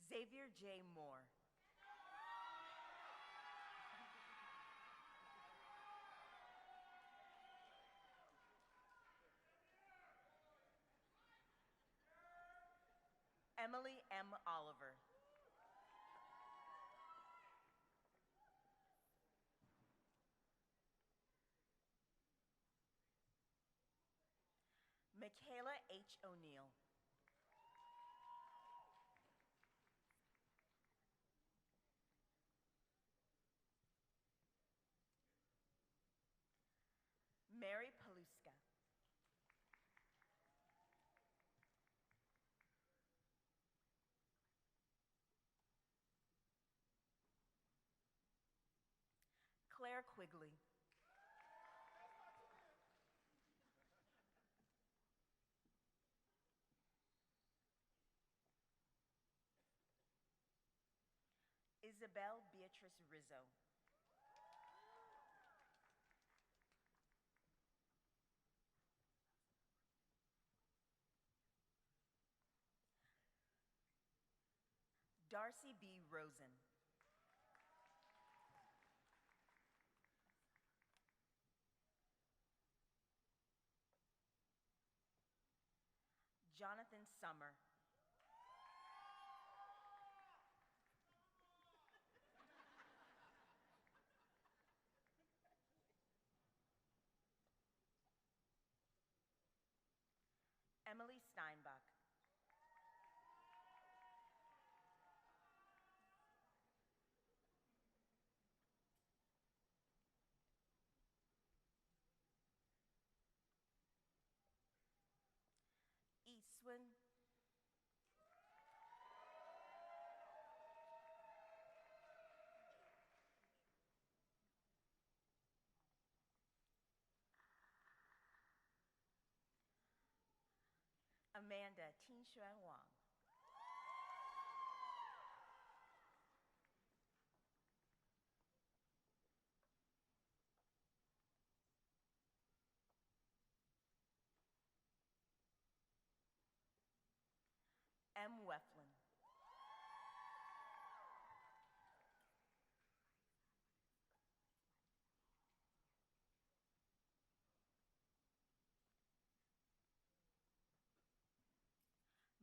Xavier J. Moore. Emily M. Oliver. Michaela H. O'Neill. Mary Paluska. Claire Quigley. Isabel Beatrice Rizzo. Darcy B. Rosen. Jonathan Summer. Emily Steinbach. Eastwin. Amanda Tinshuan Wang. M. Weflin.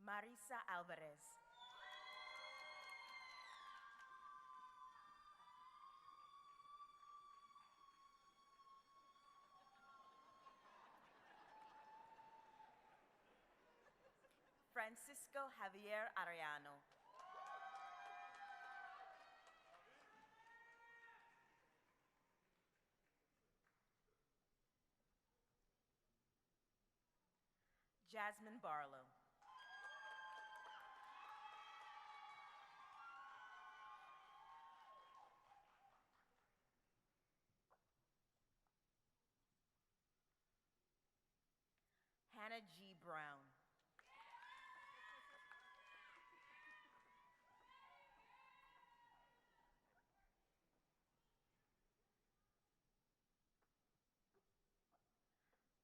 Marisa Alvarez. Francisco Javier Arellano. Jasmine Barlow. Hannah G. Brown.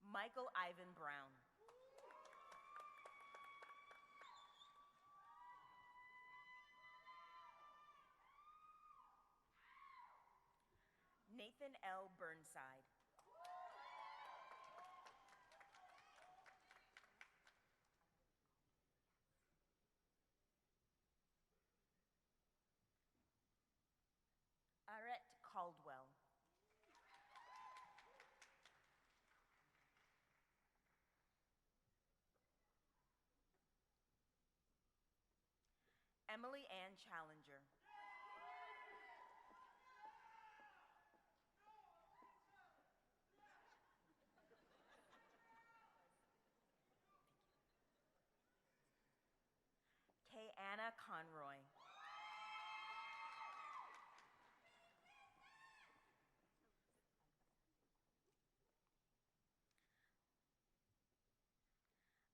Michael Ivan Brown. Nathan L. Burnside. Arette Caldwell. Emily Ann Challenger. Kay Anna Conroy.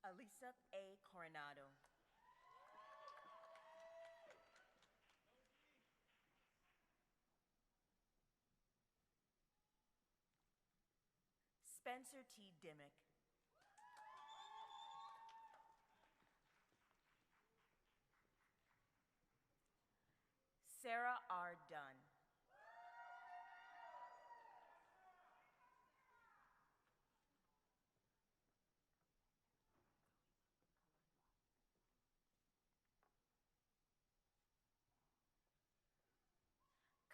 Elisa A. Coronado. Spencer T. Dimmick. Sarah R. Dunn.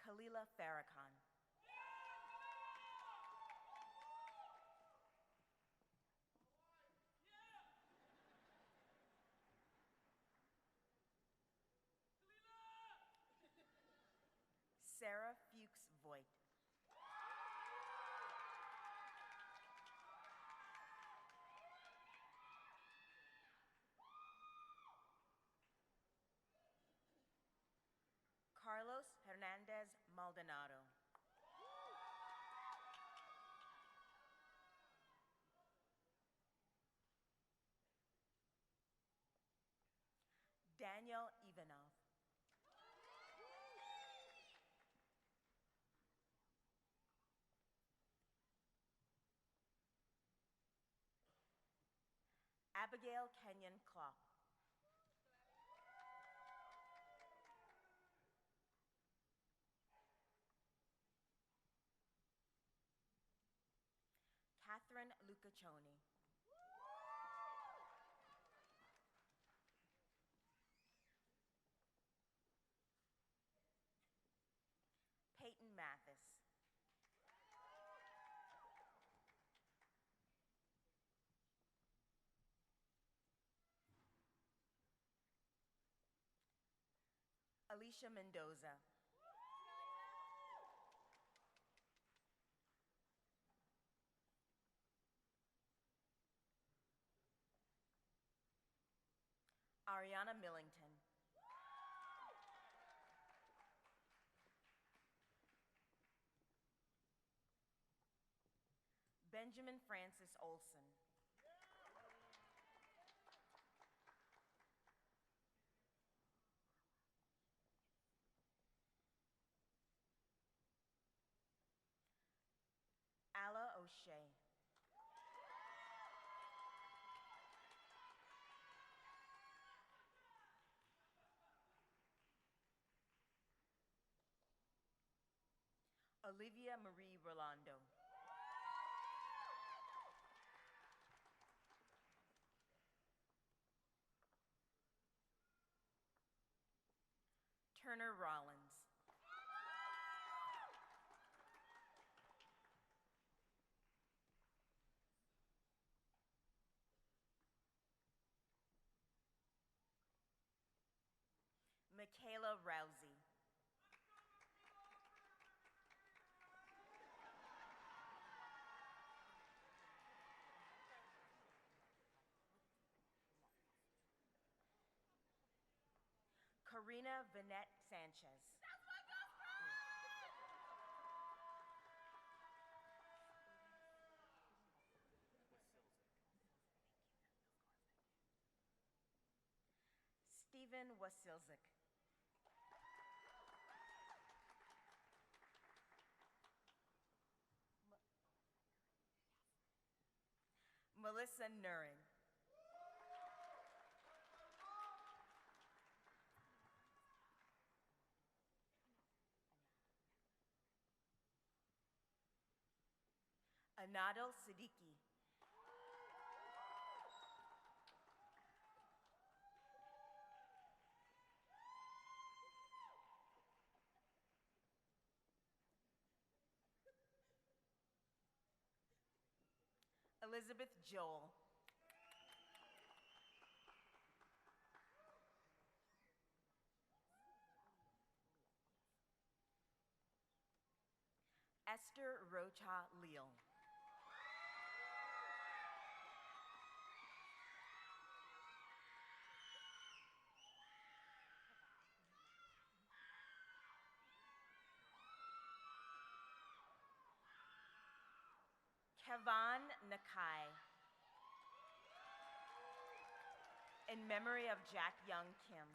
Khalila Farrakhan. Sarah Fuchs Voigt. Carlos Hernandez Maldonado. Abigail Kenyon Klopp. Catherine Lucaccioni. Peyton Mathis. Alicia Mendoza. Ariana Millington. Benjamin Francis Olson. Alla O'Shea. Olivia Marie Rolando. Turner Rollins. Michaela Rousey. Karina Vanette Sanchez. Stephen Wasilzik. Melissa Nurin. Anadil Siddiqui. Elizabeth Joel. Esther Rocha Leal. Kevan Nakai. In memory of Jack Young Kim.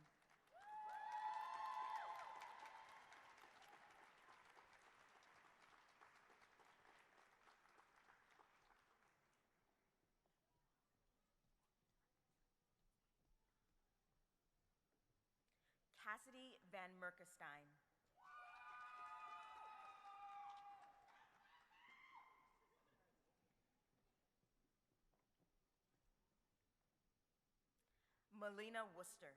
Cassidy Van Merkestein. Melina Worcester.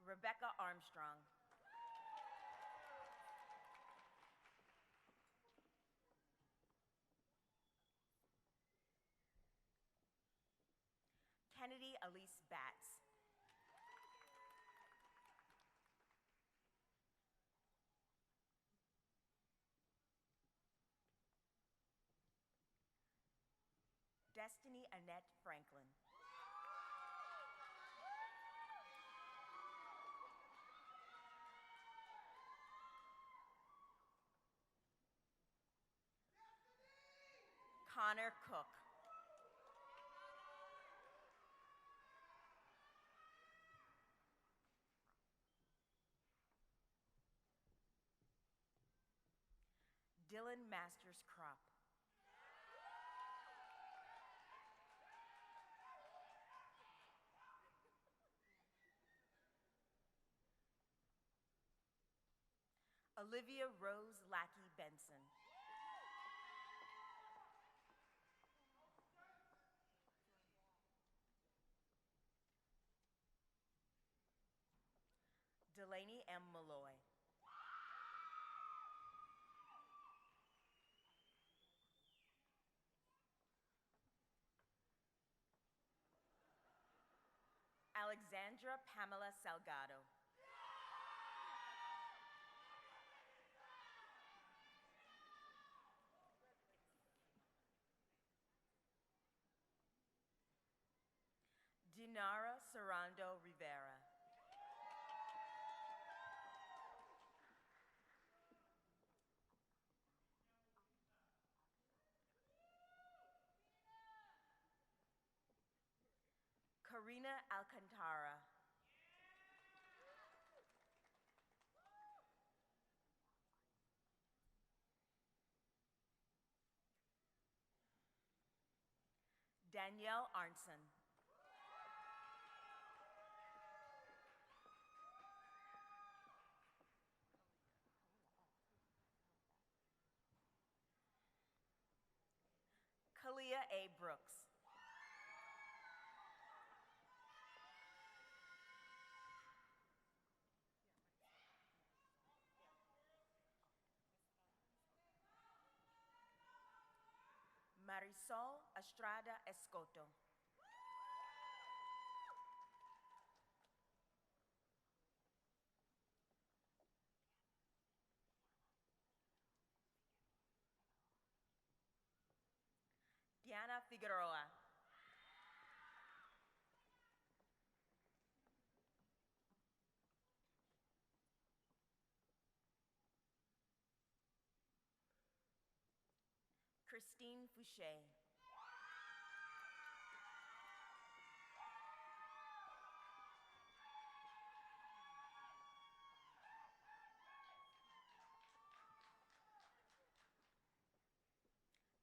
Rebecca Armstrong. Kennedy Elise Batts. Destiny Annette Franklin. Connor Cook. Dylan Masters Crop. Olivia Rose Lackey Benson. Delaney M. Malloy. Alexandra Pamela Salgado. Dinara Sarando Rivera. Karina Alcantara. Danielle Arnson. Kalia A. Brooks. Marisol Estrada Escoto. Diana Figueroa. Christine Fouché.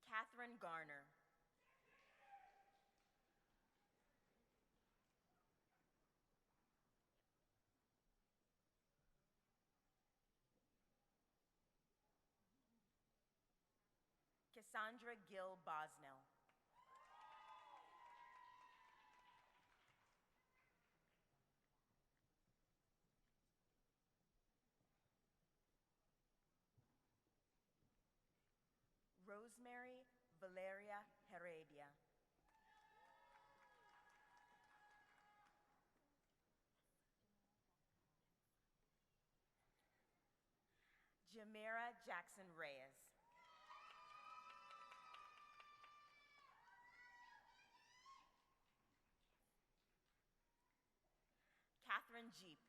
Catherine Garner. Cassandra Gill Bosnell. Rosemary Valeria Heredia. Jamira Jackson Reyes. Catherine Jeep.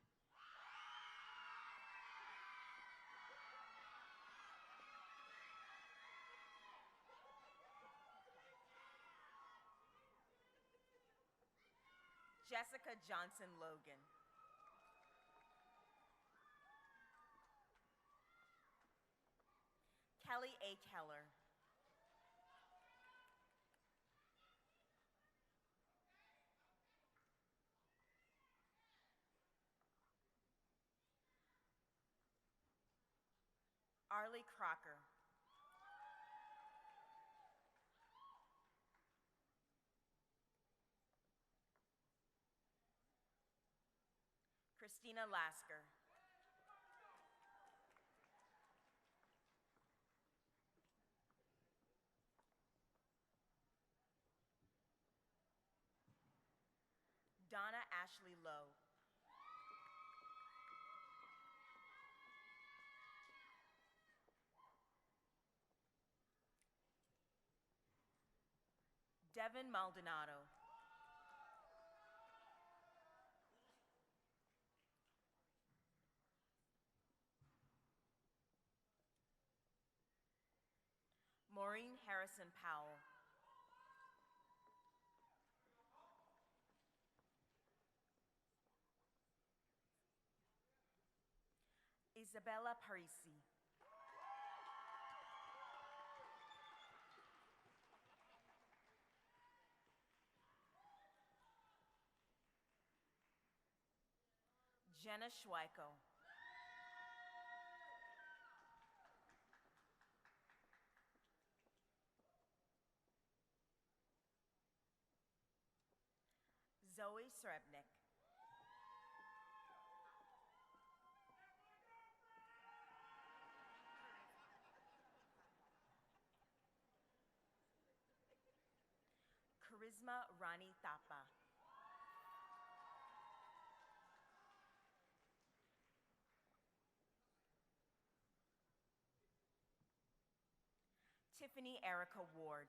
Jessica Johnson Logan. Kelly A. Keller. Arlie Crocker. Christina Lasker. Donna Ashley Lowe. Devin Maldonado. Maureen Harrison Powell. Isabella Parisi. Jenna Schweiko. Zoe Srebnick. Charisma Rani Thapa. Tiffany Erica Ward.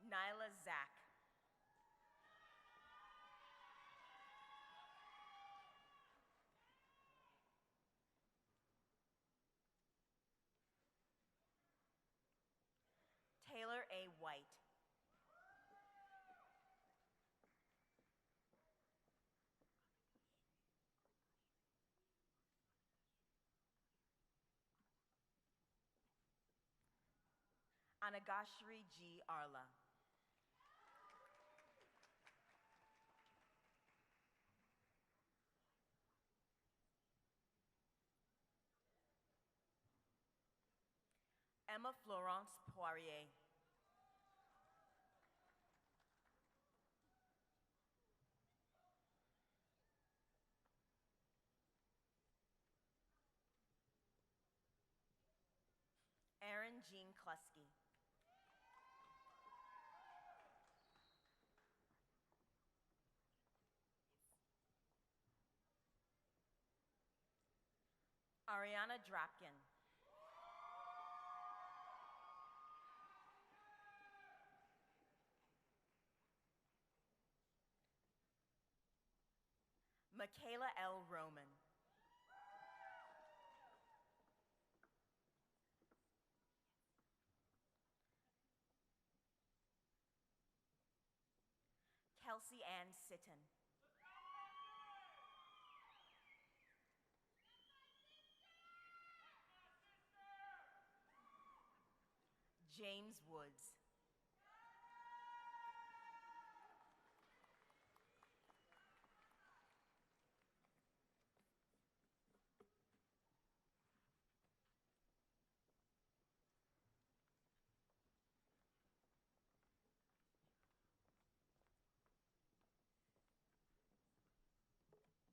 Nyla Zach. Taylor A. White. Anagashri G. Arla. Emma Florence Poirier. Erin Jean Klusky. Ariana Dropkin. Michaela L. Roman. Kelsey Ann Sitton. James Woods.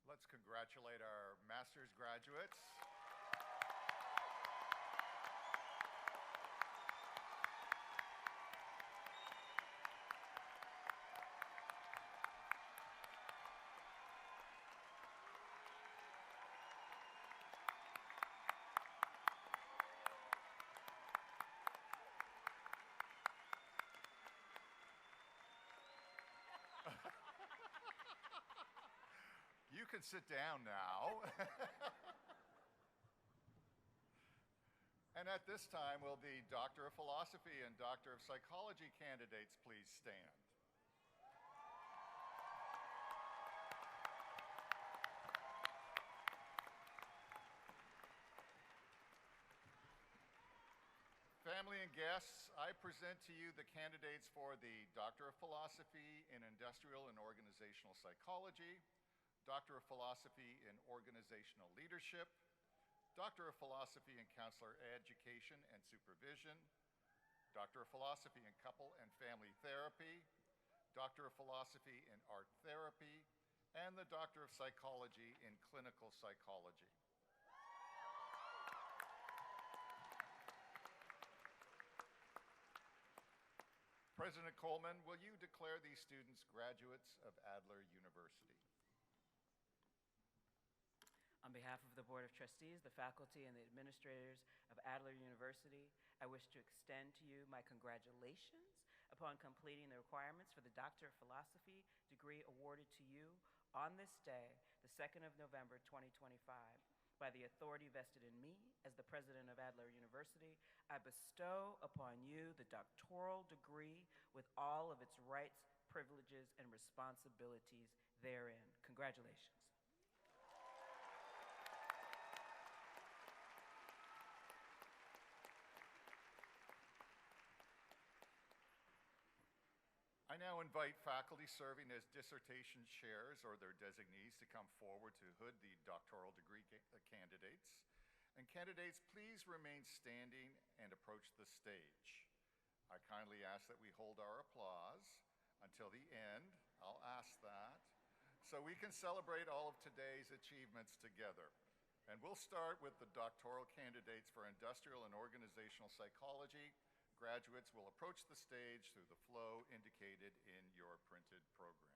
Let's congratulate our master's graduates. You can sit down now. And at this time, will the Doctor of Philosophy and Doctor of Psychology candidates please stand? Family and guests, I present to you the candidates for the Doctor of Philosophy in Industrial and Organizational Psychology, Doctor of Philosophy in Organizational Leadership, Doctor of Philosophy in Counselor Education and Supervision, Doctor of Philosophy in Couple and Family Therapy, Doctor of Philosophy in Art Therapy, and the Doctor of Psychology in Clinical Psychology. President Coleman, will you declare these students graduates of Adler University? On behalf of the Board of Trustees, the faculty, and the administrators of Adler University, I wish to extend to you my congratulations upon completing the requirements for the Doctor of Philosophy degree awarded to you on this day, the 2nd of November, 2025. By the authority vested in me as the president of Adler University, I bestow upon you the doctoral degree with all of its rights, privileges, and responsibilities therein. Congratulations. now invite faculty serving as dissertation chairs or their designees to come forward to hood the doctoral degree candidates. And candidates, please remain standing and approach the stage. I kindly ask that we hold our applause until the end. I'll ask that, so we can celebrate all of today's achievements together. And we'll start with the doctoral candidates for industrial and organizational psychology. Graduates will approach the stage through the flow indicated in your printed program.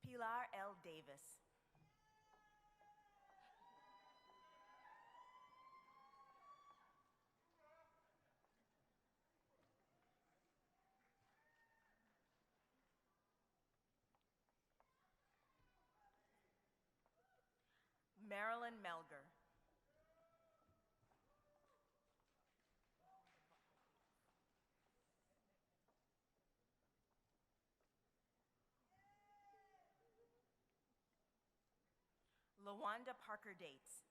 Pilar L. Davis. Marilyn Melger. LaWanda Parker Dates.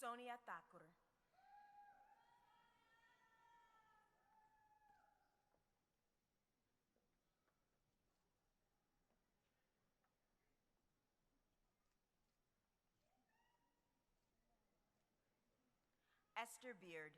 Sonia Thakur. Esther Beard.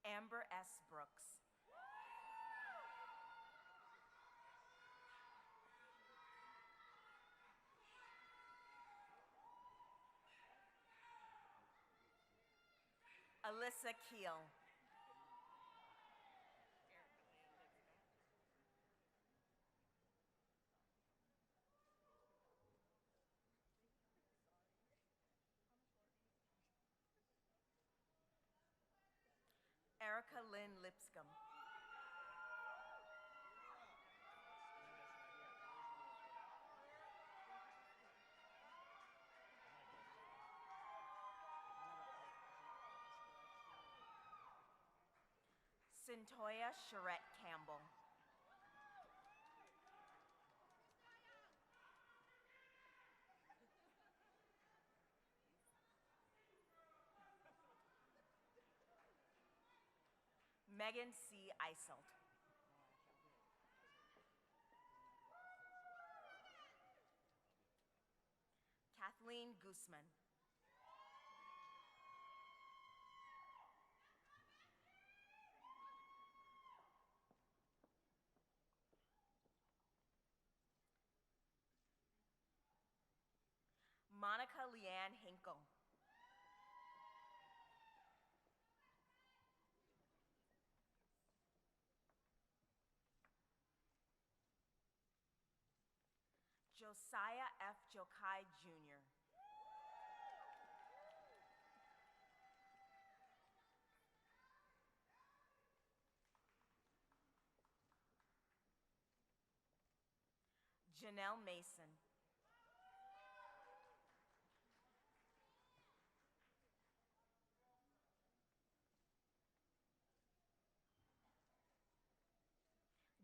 Amber S. Brooks. Alyssa Keel. Erica Lynn Lipscomb. Centoya Charette Campbell. Megan C. Eiselt. Kathleen Guzman. Monica Leanne Hinkle. Josiah F. Joekai Jr. Janelle Mason.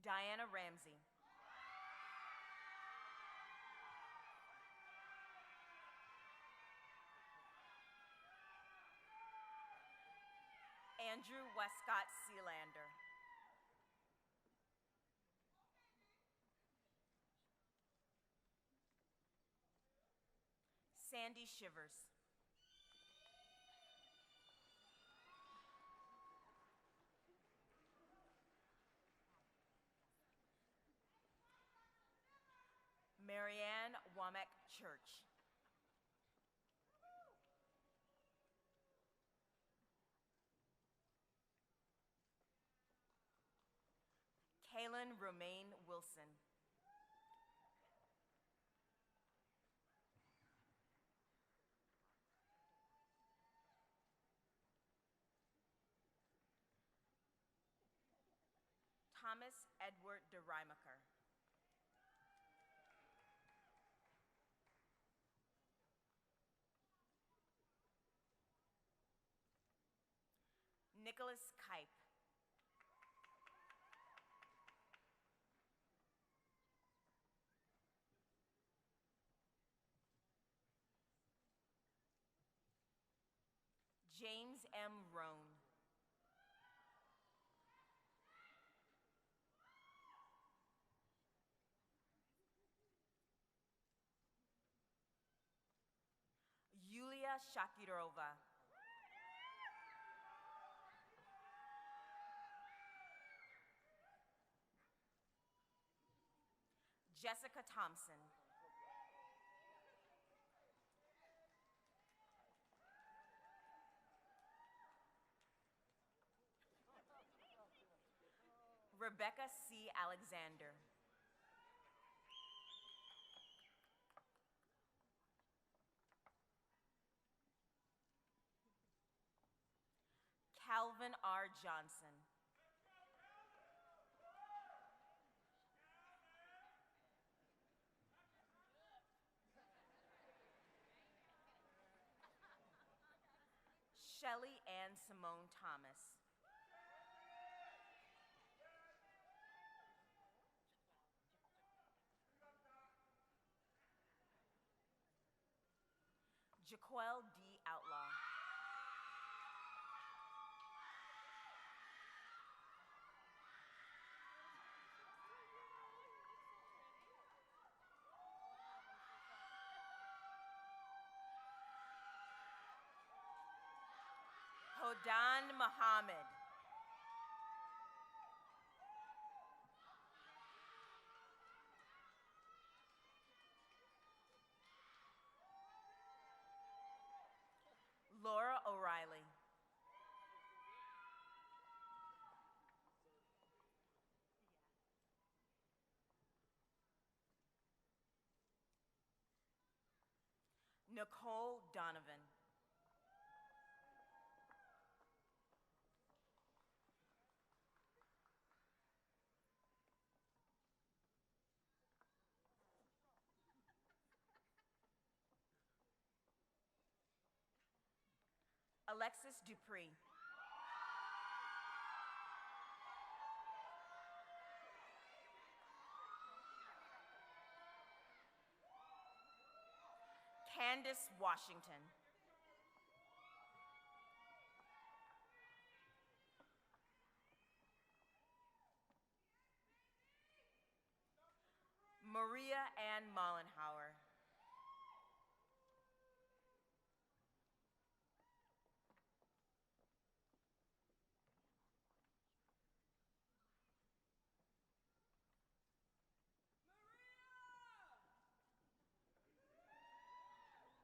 Diana Ramsey. Andrew Westcott Sealander. Sandy Shivers. Marianne Womack Church. Kaylin Romaine Wilson. Thomas Edward DeRimacher. Nicholas Kipe. James M. Roan. Yulia Shakirova. Jessica Thompson. Rebecca C. Alexander. Calvin R. Johnson. Shelley Ann Simone Thomas. Jaquel D. Outlaw. Hodan Muhammad. Laura O'Reilly. Nicole Donovan. Alexis Dupree. Candace Washington. Maria Ann Mollenhauer.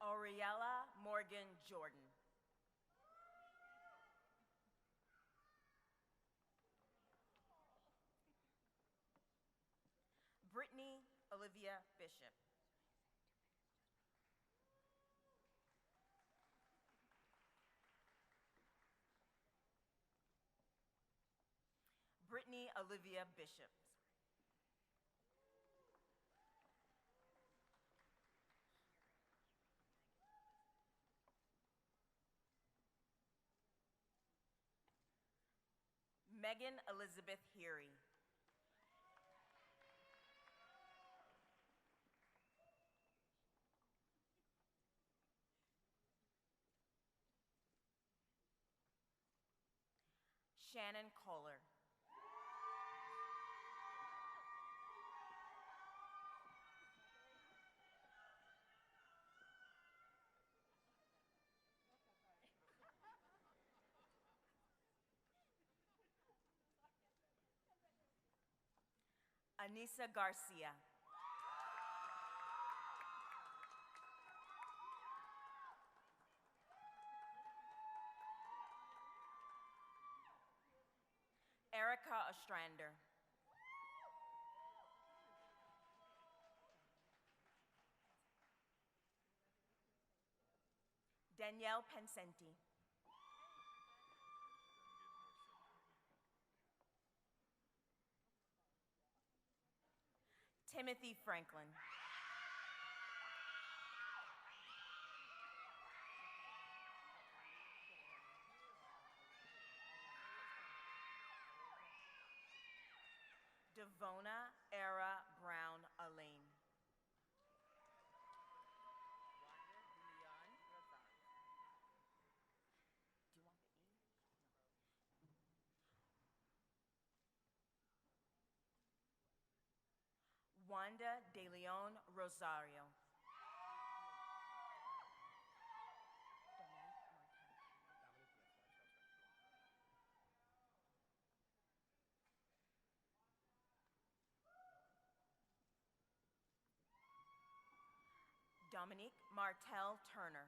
Auriella Morgan Jordan. Brittany Olivia Bishop. Brittany Olivia Bishop. Megan Elizabeth Heary. Shannon Kohler. Anissa Garcia. Erica Ostrander. Danielle Pensenti. Timothy Franklin. Devona Era Brown Alain. Wanda De Leon Rosario. Dominique Martel Turner.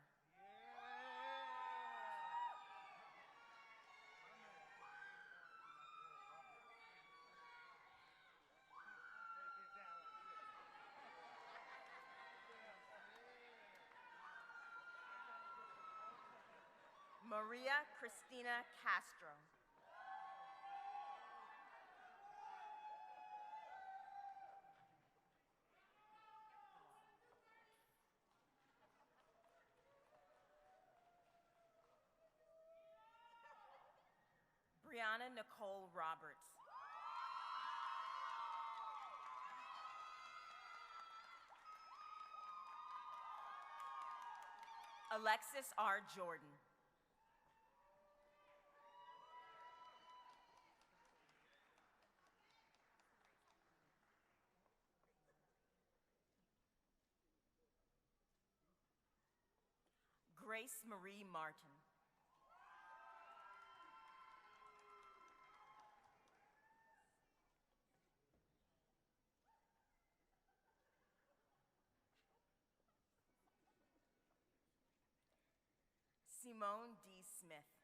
Maria Cristina Castro. Brianna Nicole Roberts. Alexis R. Jordan. Grace Marie Martin. Simone D. Smith.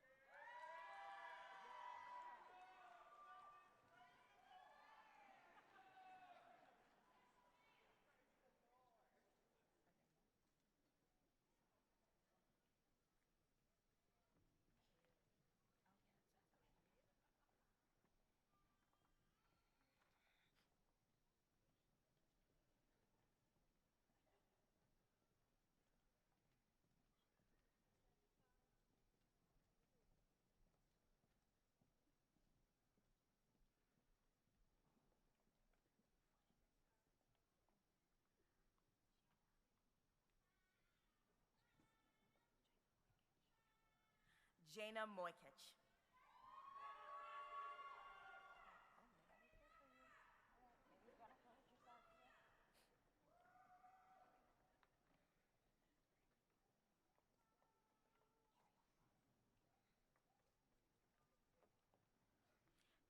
Jana Moikich.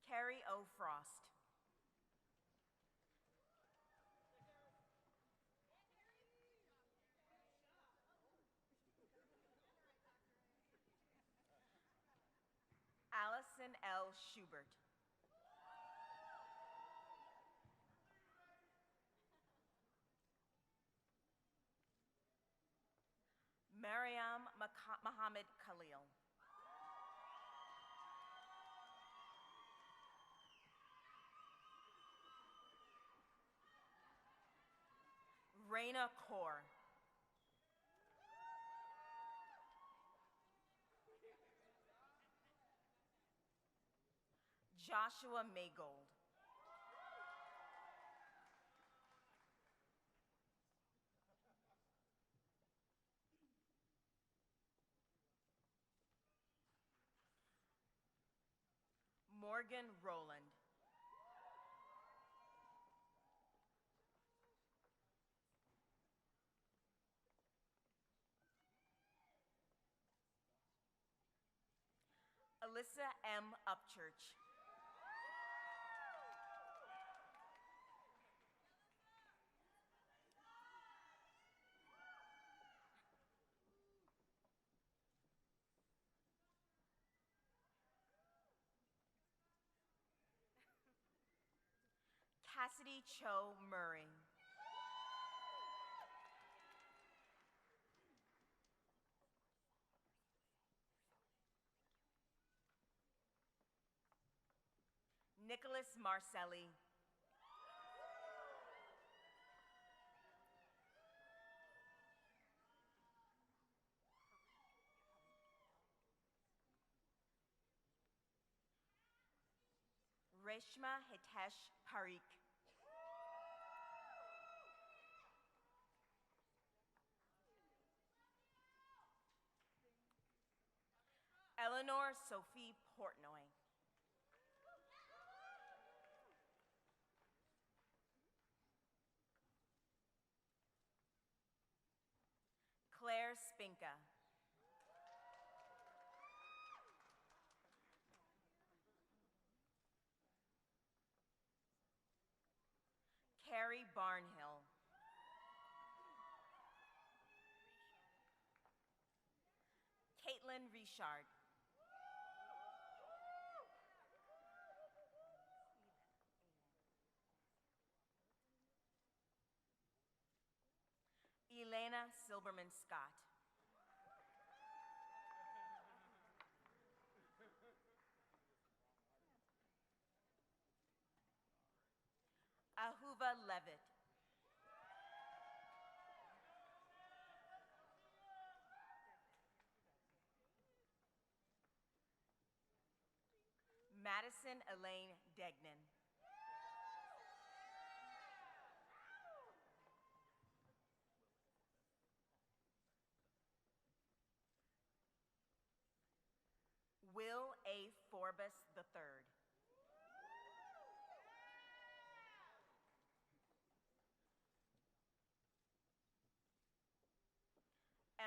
Carrie O. Frost. Allison L. Schubert. Mariam Mohammed Khalil. Raina Kaur. Joshua Maygold. Morgan Rowland. Alyssa M. Upchurch. Cassidy Cho Murray. Nicholas Marcelli. Reshma Hitesh Parikh. Eleanor Sophie Portnoy. Claire Spinka. Carrie Barnhill. Caitlin Richard. Elena Silberman Scott. Ahuva Levitt. Madison Elaine Degnan. Will A. Forbes III.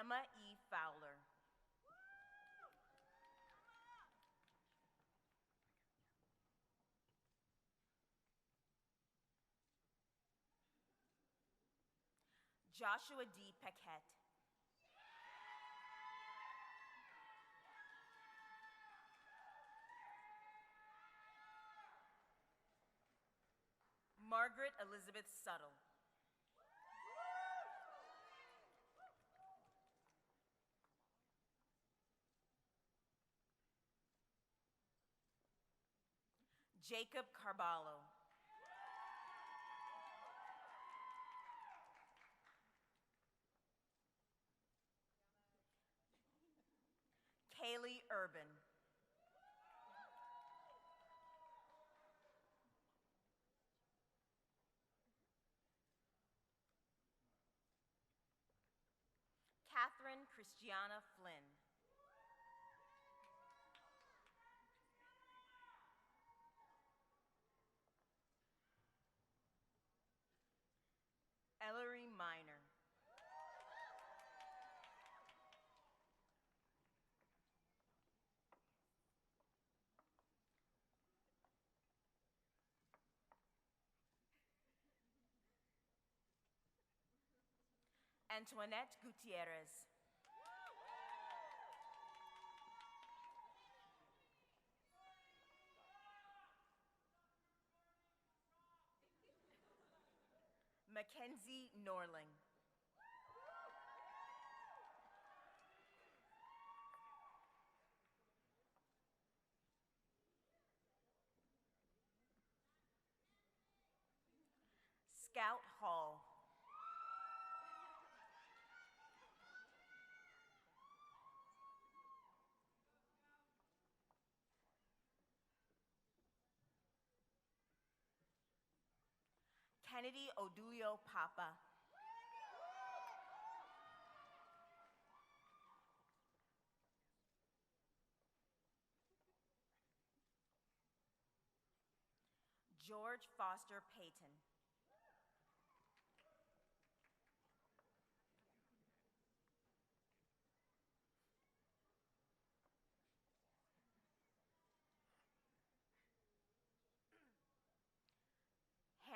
Emma E. Fowler. Joshua D. Paquette. Margaret Elizabeth Suttle. Jacob Carballo. Kaylee Urban. Catherine Christiana Flynn. Ellery Minor. Antoinette Gutierrez. Mackenzie Norling. Scout Hall. Kennedy Odulio Papa. George Foster Payton.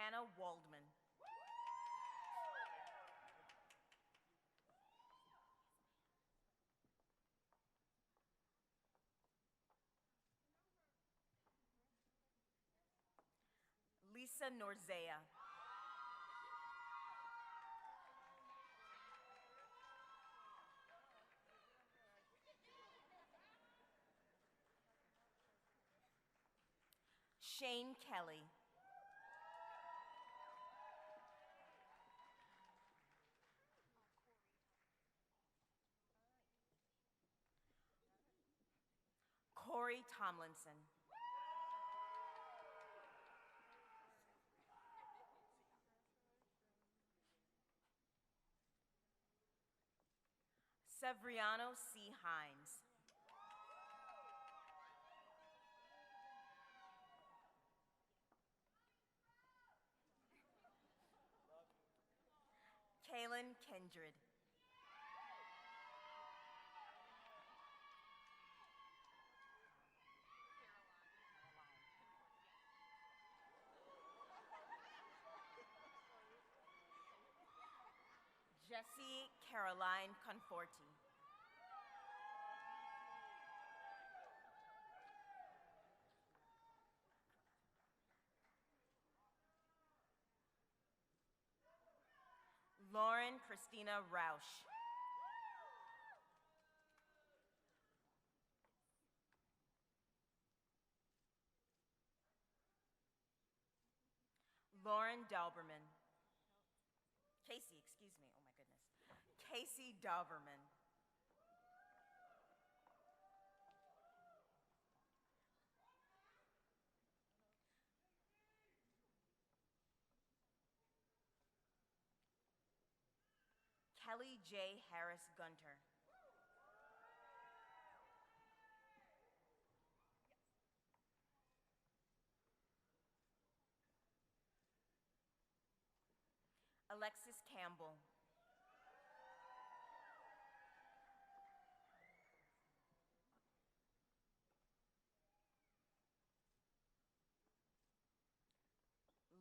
Hannah Waldman. Lisa Norzea. Shane Kelly. Corey Tomlinson. Severiano C. Hines. Kaylin Kindred. Jessie Caroline Conforti. Lauren Christina Rausch. Lauren Dauberman. Casey, excuse me, oh my goodness. Casey Dauberman. Kelly J. Harris Gunter. Alexis Campbell.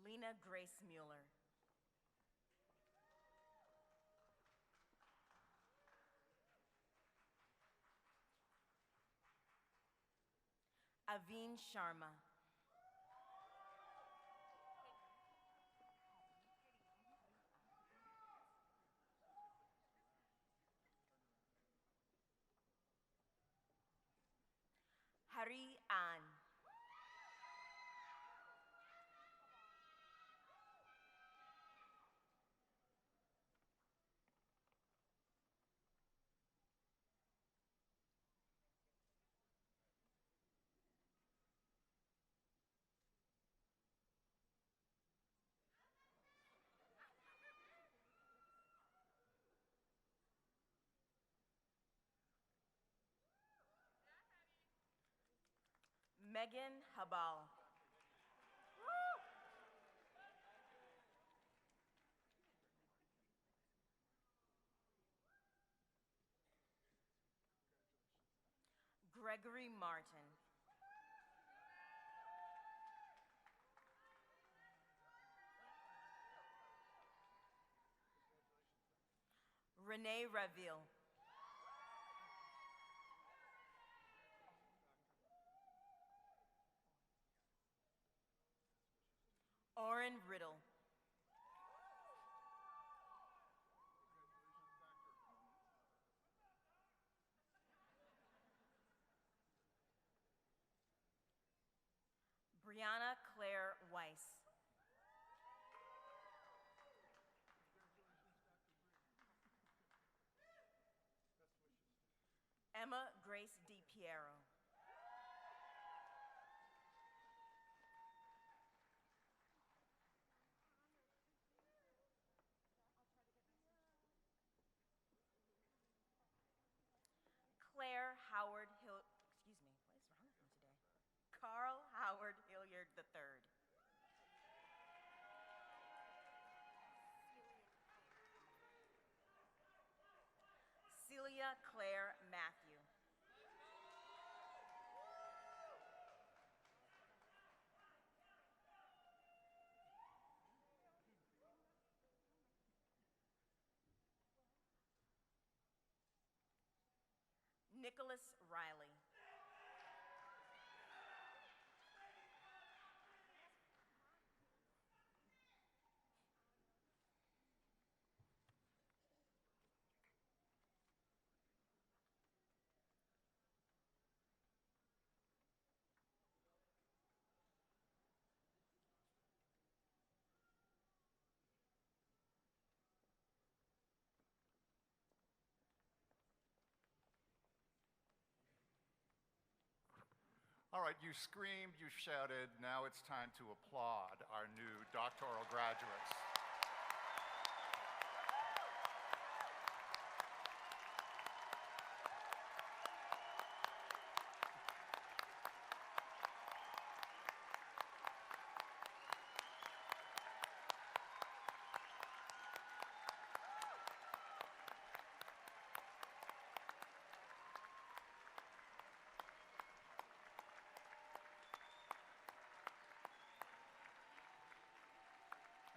Lena Grace Mueller. Aveen Sharma. Hari An. Megan Habal. Gregory Martin. Renee Raville. Oren Riddle. Brianna Claire Weiss. Emma Grace DiPiero. Claire Howard Hill, excuse me, what is wrong with me today? Carl Howard Hilliard III. Celia Claire Matthew. Nicholas Riley. All right, you screamed, you shouted, now it's time to applaud our new doctoral graduates.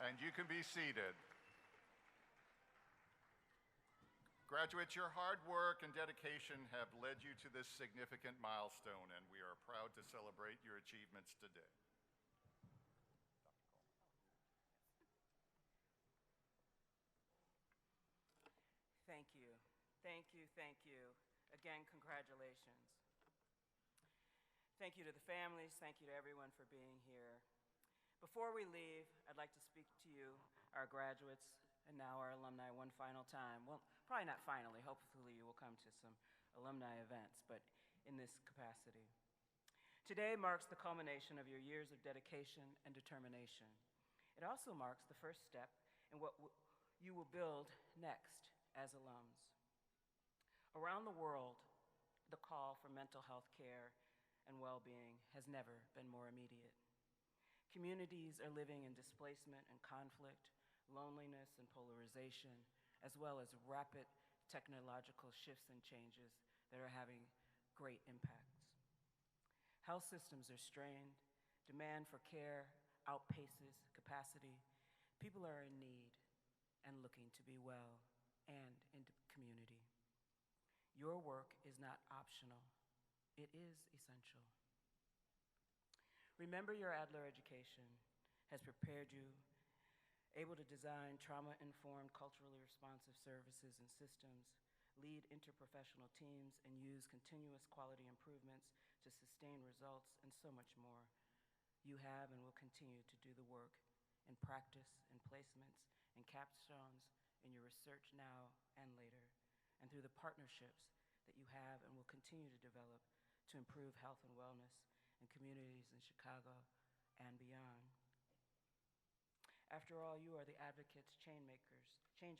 And you can be seated. Graduates, your hard work and dedication have led you to this significant milestone, and we are proud to celebrate your achievements today. Thank you. Thank you, thank you. Again, congratulations. Thank you to the families, thank you to everyone for being here. Before we leave, I'd like to speak to you, our graduates, and now our alumni one final time. Well, probably not finally, hopefully you will come to some alumni events, but in this capacity. Today marks the culmination of your years of dedication and determination. It also marks the first step in what you will build next as alums. Around the world, the call for mental health care and well-being has never been more immediate. Communities are living in displacement and conflict, loneliness and polarization, as well as rapid technological shifts and changes that are having great impacts. Health systems are strained, demand for care outpaces capacity, people are in need and looking to be well and in community. Your work is not optional, it is essential. Remember, your Adler education has prepared you able to design trauma-informed, culturally responsive services and systems, lead interprofessional teams, and use continuous quality improvements to sustain results, and so much more. You have and will continue to do the work in practice, in placements, in capstones, in your research now and later, and through the partnerships that you have and will continue to develop to improve health and wellness in communities in Chicago and beyond. After all, you are the advocates, change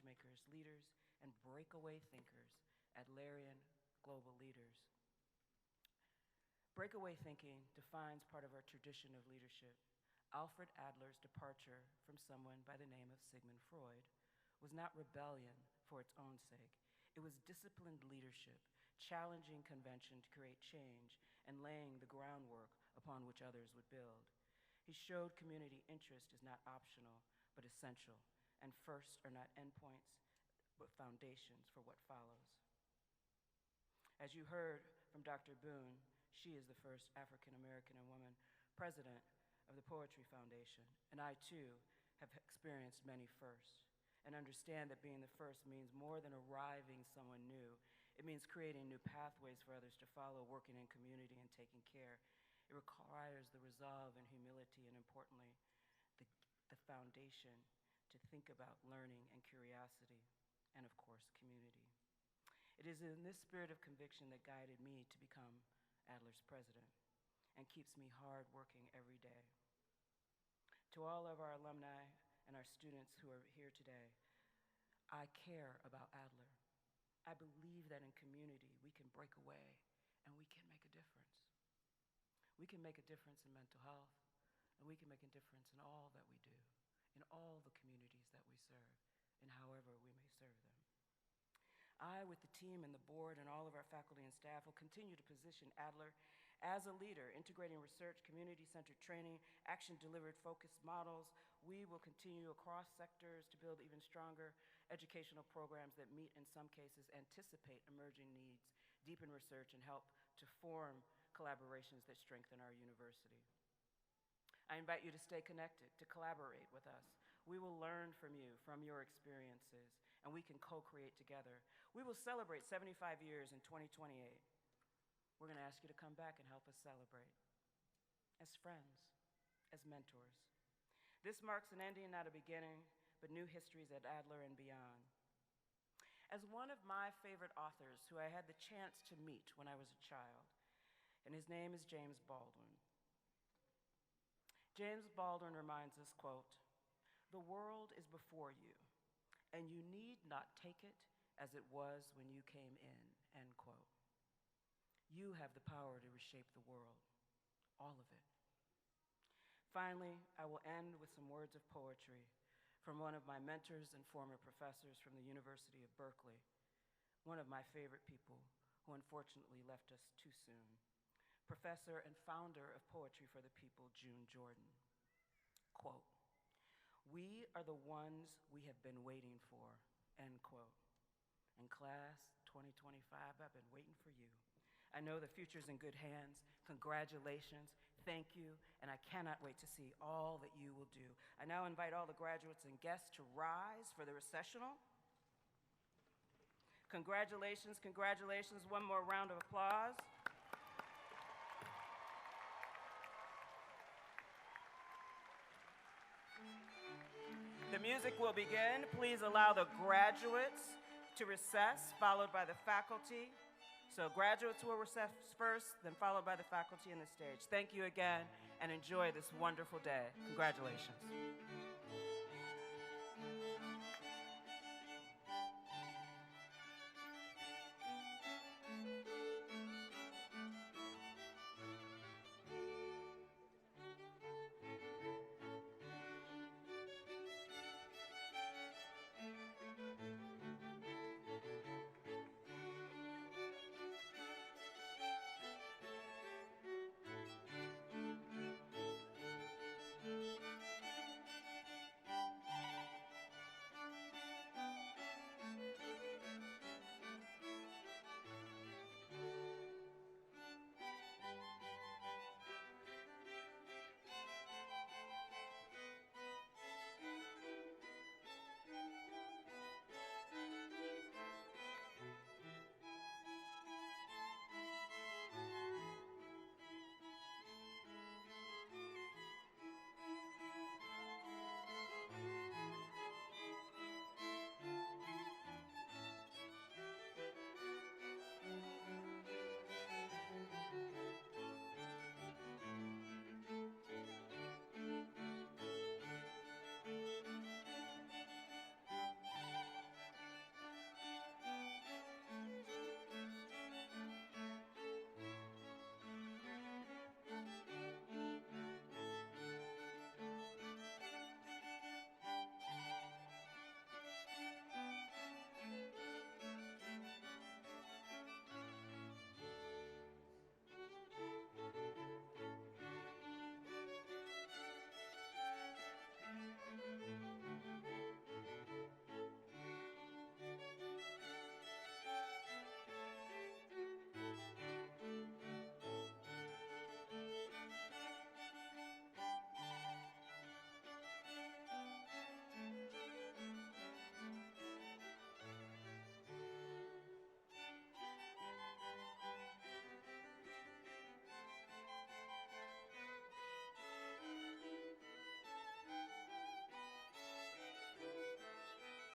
makers, leaders, and breakaway thinkers, Adlerian global leaders. Breakaway thinking defines part of our tradition of leadership. Alfred Adler's departure from someone by the name of Sigmund Freud was not rebellion for its own sake. It was disciplined leadership, challenging convention to create change and laying the groundwork upon which others would build. He showed community interest is not optional, but essential, and first are not endpoints, but foundations for what follows. As you heard from Dr. Boone, she is the first African-American woman president of the Poetry Foundation, and I too have experienced many firsts, and understand that being the first means more than arriving someone new. It means creating new pathways for others to follow, working in community and taking care. It requires the resolve and humility, and importantly, the foundation to think about learning and curiosity, and of course, community. It is in this spirit of conviction that guided me to become Adler's president and keeps me hard working every day. To all of our alumni and our students who are here today, I care about Adler. I believe that in community we can break away and we can make a difference. We can make a difference in mental health, and we can make a difference in all that we do, in all the communities that we serve, and however we may serve them. I, with the team and the board and all of our faculty and staff, will continue to position Adler as a leader, integrating research, community-centered training, action-delivered focused models. We will continue across sectors to build even stronger educational programs that meet, in some cases, anticipate emerging needs, deepen research, and help to form collaborations that strengthen our university. I invite you to stay connected, to collaborate with us. We will learn from you, from your experiences, and we can co-create together. We will celebrate 75 years in 2028. We're going to ask you to come back and help us celebrate as friends, as mentors. This marks an ending, not a beginning, but new histories at Adler and beyond. As one of my favorite authors who I had the chance to meet when I was a child, and his name is James Baldwin. James Baldwin reminds us, quote, "The world is before you, and you need not take it as it was when you came in," end quote. You have the power to reshape the world, all of it. Finally, I will end with some words of poetry from one of my mentors and former professors from the University of Berkeley, one of my favorite people who unfortunately left us too soon, professor and founder of Poetry for the People, June Jordan. Quote, We are the ones we have been waiting for, end quote. And class 2025, I've been waiting for you. I know the future's in good hands. Congratulations, thank you, and I cannot wait to see all that you will do. I now invite all the graduates and guests to rise for the recessional. Congratulations, congratulations. One more round of applause. The music will begin. Please allow the graduates to recess, followed by the faculty. So graduates will recess first, then followed by the faculty and the stage. Thank you again, and enjoy this wonderful day. Congratulations.